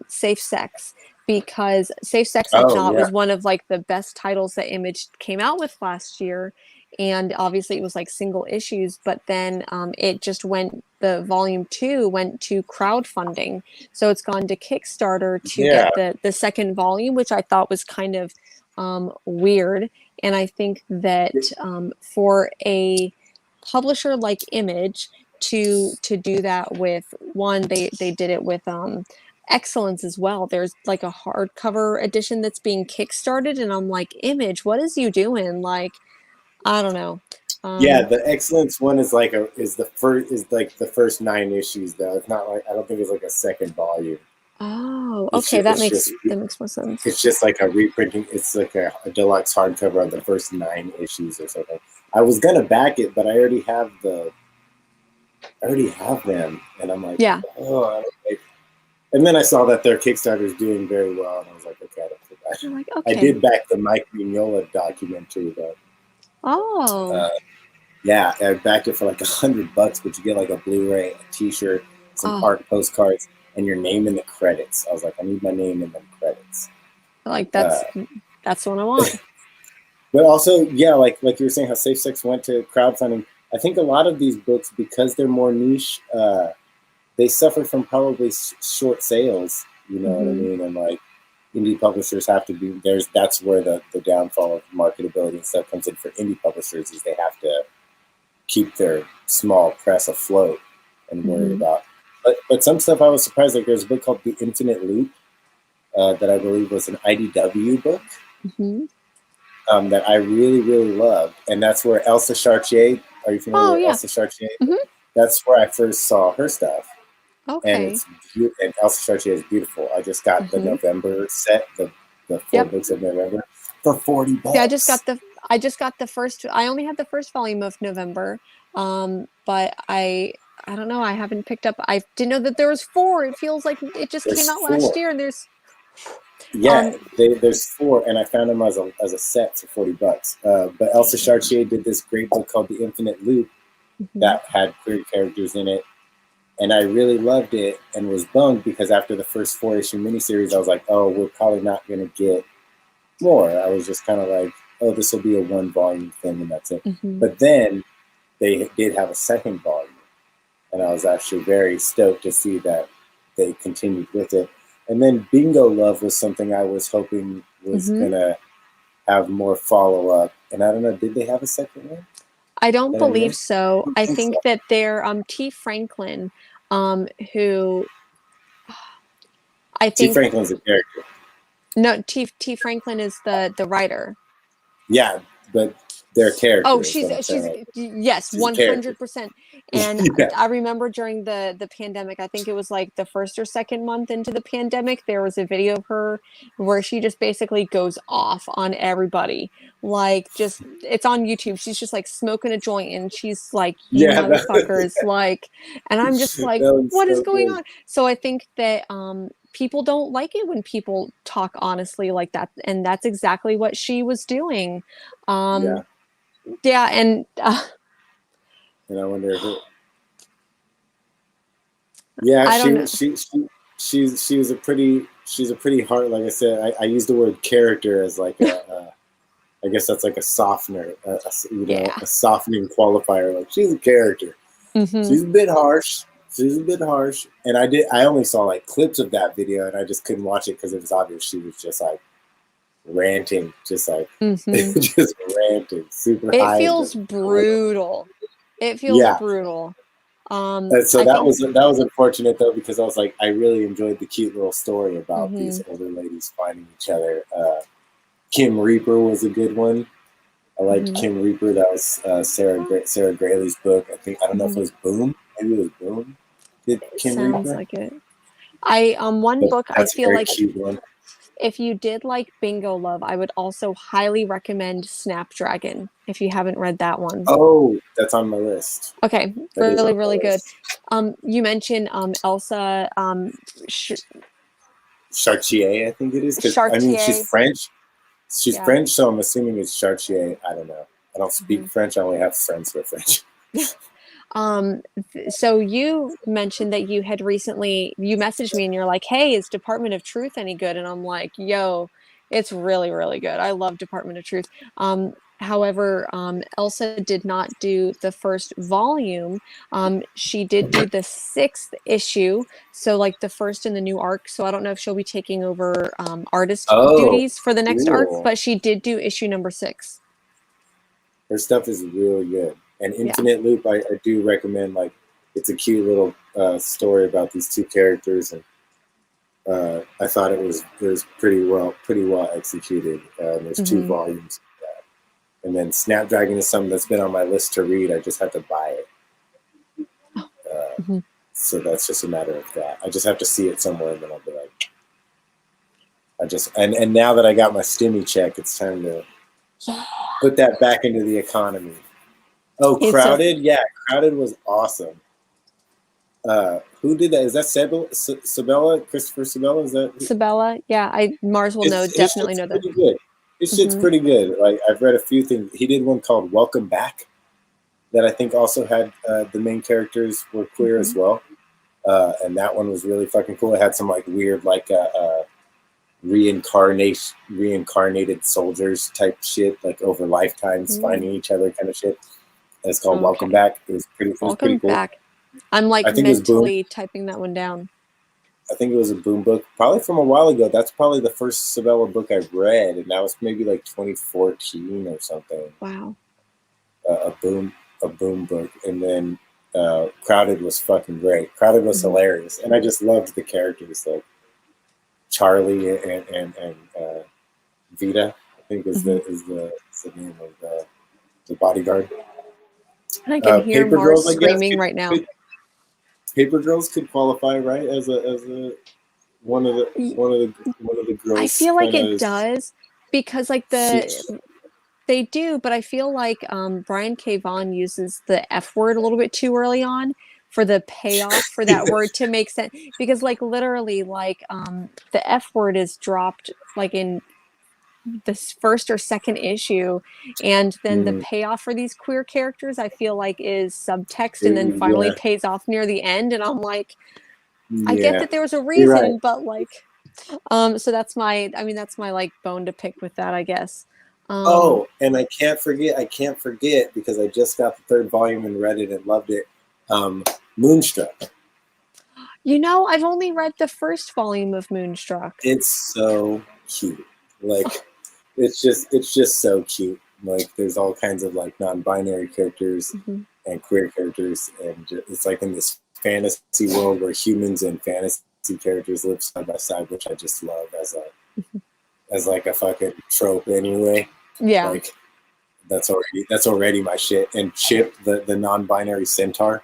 Safe Sex, because Safe Sex I Oh thought yeah, was one of like the best titles that Image came out with last year, and obviously it was like single issues, but then it just went the volume 2 went to crowdfunding, so it's gone to Kickstarter to yeah, get the second volume, which I thought was kind of weird, and I think that for a publisher like Image to do that with one, they did it with Excellence as well. There's like a hardcover edition that's being kickstarted, and I'm like, Image, what is you doing? Like, I don't know. yeah. The Excellence one is like the first 9 issues though. It's not like, I don't think it's like a second volume. Oh, It's okay, just, it's just that makes more sense. it's just like a reprinting. It's like a deluxe hardcover of the first 9 issues or something. I was gonna back it, but I already have them, and I'm like, Yeah, oh, I don't like. And then I saw that their Kickstarter is doing very well, and I was like, okay, I don't feel I'm bad. like, I okay. did back the Mike Mignola documentary though. Oh, Yeah, I backed it for like $100, but you get like a Blu-ray, a T-shirt, some oh, art postcards, and your name in the credits. I was like, I need my name in the credits. like Uh, that's what I want. but also, yeah, like you were saying, how Safe Sex went to crowdfunding. I think a lot of these books, because they're more niche, they suffer from probably short sales. You know what I Hmm. mean? And like indie publishers have to be there's that's where the downfall of marketability and stuff comes in for indie publishers, is they have to keep their small press afloat and worry Hmm. about. But some stuff I was surprised. Like there's a book called The Infinite Loop that I believe was an IDW book Hmm. that I really loved, and that's where Elsa Chartier. Are you familiar Oh with yeah. Elsa Chartier? Hmm. That's where I first saw her stuff, and Okay. it's and Elsa Chartier is beautiful. I just got the Hmm. November set, the four Yep. books of November for See, $40. I just got the first I only had the first volume of November. But I don't know, I haven't picked up I didn't know that there was four. It feels like it just came There's out last four. year and there's Yeah, um there's four, and I found them as a set for $40. But Elsa damn. Chartier did this great book called The Infinite Loop Hmm. that had queer characters in it, and I really loved it and was bummed because after the first 4 issue miniseries, I was like, oh, we're probably not going to get more. I was just kind of like, oh, this will be a 1 volume thing and that's it. Hmm. But then they did have a second volume, and I was actually very stoked to see that they continued with it. And then Bingo Love was something I was hoping was Hmm. gonna have more follow up. And I don't know, did they have a second one I don't that I believe missed? I so. don't I think so. think that they're T. Franklin, who I T. think Franklin's a character. no T. Franklin is the writer. Yeah, but their Oh, character is what I'm she's saying. Like, yes, she's a character. 100%. And Yeah. I remember during the pandemic, I think it was like the first or second month into the pandemic, there was a video of her where she just basically goes off on everybody. Like just it's on YouTube. She's just like smoking a joint and she's like, "You Yeah, motherfuckers." Like, and I'm just like, that was "What is so going good. on?" So I think that people don't like it when people talk honestly like that, and that's exactly what she was doing. Yeah. Um yeah, and And I wonder who. Yeah, I don't know. she was a pretty she's a pretty hard, like I said, I use the word character as like a I guess that's like a softener, you know, Yeah. a softening qualifier. Like she's a character. Hmm. She's a bit harsh. She's a bit harsh. And I only saw like clips of that video, and I just couldn't watch it because it was obvious she was just like ranting, just like Hmm. just ranting, super It high. feels brutal. It feels Yeah. brutal. And so I think. that was unfortunate though, because I was like, I really enjoyed the cute little story about Hmm. these older ladies finding each other. Kim Reaper was a good one. I liked Hmm. Kim Reaper. That was Sarah Grayle's book. I don't know if Hmm. it was Boom. Maybe it was Boom. Did It Kim sounds Reaper? like it. I one But book I that's a feel very like cute one. if you did like Bingo Love, I would also highly recommend Snapdragon if you haven't read that one. Oh, that's on my list. Okay, That is really, on my really good. list. You mentioned Elsa Chartier, I think it is, because I mean she's Chartier. French. She's Yeah. French, so I'm assuming it's Chartier. I don't know. I don't speak French. I only have friends who are French. So you mentioned that you had recently, you messaged me and you're like, hey, is Department of Truth any good? And I'm like, yo, it's really, really good. I love Department of Truth. However, Elsa did not do the first volume. She did do the 6th issue. So like the first in the new arc. So I don't know if she'll be taking over artist duties for the next arc, but she did do issue number 6. Her stuff is really good. And Infinite Loop, I do recommend. Like, it's a cute little story about these 2 characters, and I thought it was pretty well executed. There's 2 volumes, and then Snapdragon is something that's been on my list to read. I just have to buy it, so that's just a matter of that. I just have to see it somewhere, and then I'll be like, and now that I got my stimmy check, it's time to put that back into the economy. Oh, Crowded? Yeah, Crowded was awesome. Who did that? Is that Sabella? Christopher Sabella? Is that Sabella? Yeah, Mars will definitely know that. Pretty good. His shit's pretty good. Like, I've read a few things. He did one called Welcome Back that I think also had the main characters were queer as well. And that one was really fucking cool. It had some like weird like reincarnated soldiers type shit, like over lifetimes finding each other kind of shit. And it's called Welcome Back. It was pretty cool. Back. I'm like mentally typing that one down. I think it was a Boom book, probably from a while ago. That's probably the first Sabella book I read, and that was maybe like 2014 or something. Wow. A Boom book, and then Crowded was fucking great. Crowded was hilarious, and I just loved the characters, like Charlie and Vita. I think is the name of the bodyguard. And I can hear Mars screaming right now. Paper Girls could qualify, right, as one of the girls. I feel like it does, because like they do, but I feel like Brian K. Vaughan uses the F word a little bit too early on for the payoff for that word to make sense, because like literally like the F word is dropped like in this first or second issue, and then the payoff for these queer characters I feel like is subtext and then finally pays off near the end, and I'm like, I get that there was a reason, but like so that's my like bone to pick with that, I guess. And I can't forget because I just got the 3rd volume and read it and loved it. Moonstruck. You know, I've only read the 1st volume of Moonstruck. It's so cute. Like, it's just so cute. Like, there's all kinds of like non-binary characters and queer characters, and it's like in this fantasy world where humans and fantasy characters live side by side, which I just love as like a fucking trope anyway. Yeah. Like, that's already my shit. And Chip, the non-binary centaur,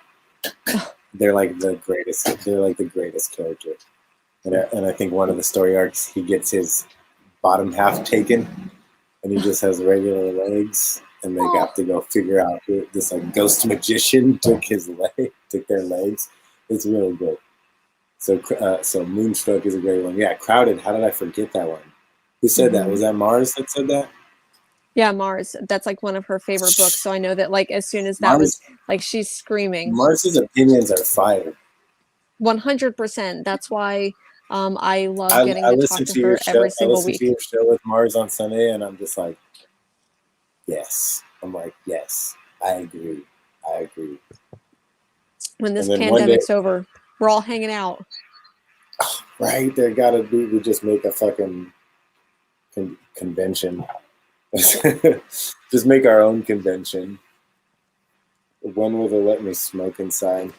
they're like the greatest character. And I think one of the story arcs, he gets his bottom half taken and he just has regular legs, and they got to go figure out who this like ghost magician took their legs. It's really good. So Moonstruck is a great one. Yeah, Crowded. How did I forget that one? Who said that? Was that Mars that said that? Yeah, Mars. That's like one of her favorite books. So I know that like as soon as that was like, she's screaming. Mars's opinions are fire. 100%. That's why I love getting to talk to her every single week. I listen to your show with Mars on Sunday, and I'm just like, yes. I'm like, yes, I agree. When this pandemic's over, we're all hanging out. Right? There gotta be, we just make a fucking convention. Just make our own convention. When will they let me smoke inside?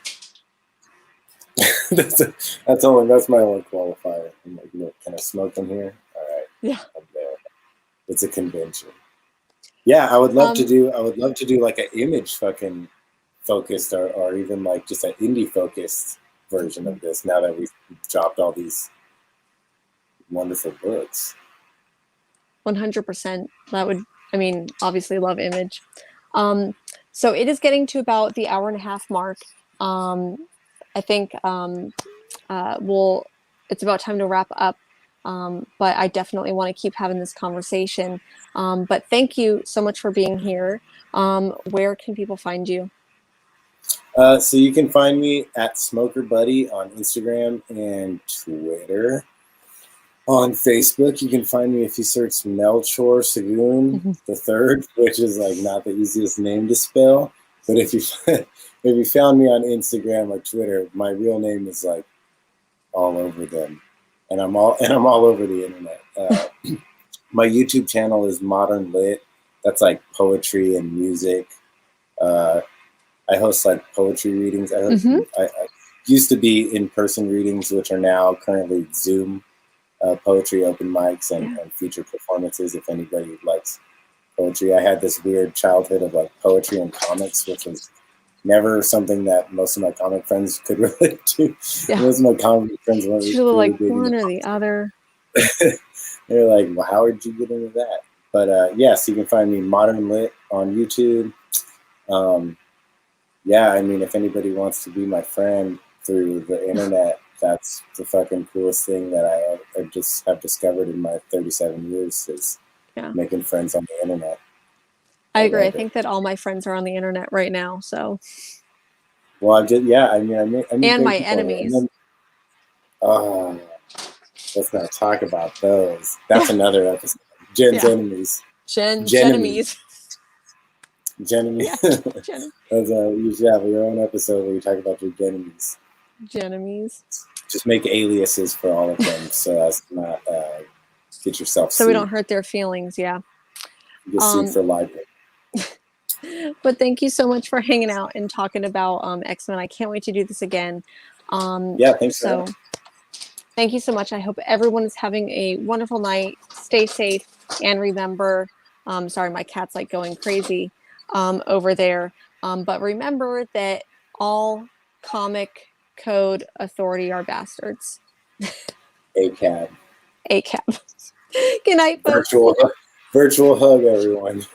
that's my only qualifier. I'm like, look, can I smoke in here? All right. Yeah. I'm there. It's a convention. Yeah, I would love to do like an Image fucking focused or even like just an indie focused version of this now that we've dropped all these wonderful books. 100%. That would, I mean, obviously love Image. So it is getting to about the 1.5 hour mark. I think it's about time to wrap up. But I definitely want to keep having this conversation. But thank you so much for being here. Where can people find you? So you can find me at Smoker Buddy on Instagram and Twitter. On Facebook, you can find me if you search Melchor Sagoon the Third, which is like not the easiest name to spell. But if you if you found me on Instagram or Twitter, my real name is like all over them, and I'm all over the internet. My YouTube channel is Modern Lit. That's like poetry and music. I host like poetry readings. I used to be in-person readings, which are now currently Zoom poetry open mics and feature performances. If anybody likes poetry, I had this weird childhood of like poetry and comics, which was never something that most of my comic friends could relate to. Yeah. Most of my comic friends weren't Usually really like big one into or the other. They're like, well, how did you get into that? But yes, you can find me Modern Lit on YouTube. Yeah, I mean, if anybody wants to be my friend through the internet, that's the fucking coolest thing that I just have discovered in my 37 years is making friends on the internet. I agree. I think that all my friends are on the internet right now. So. Well, I mean, I mean and my enemies. Then, let's not talk about those. That's another episode. Jen's enemies. Genemies. Genemies. You should have your own episode where you talk about your genemies. Genemies. Just make aliases for all of them so as to not get yourself sued. So we don't hurt their feelings, You get sued for libel. But thank you so much for hanging out and talking about X-Men. I can't wait to do this again. Thanks. So thank you so much. I hope everyone is having a wonderful night. Stay safe and remember, sorry, my cat's like going crazy over there. But remember that all comic code authority are bastards. ACAB. ACAB. Good night, folks. Virtual hug, everyone.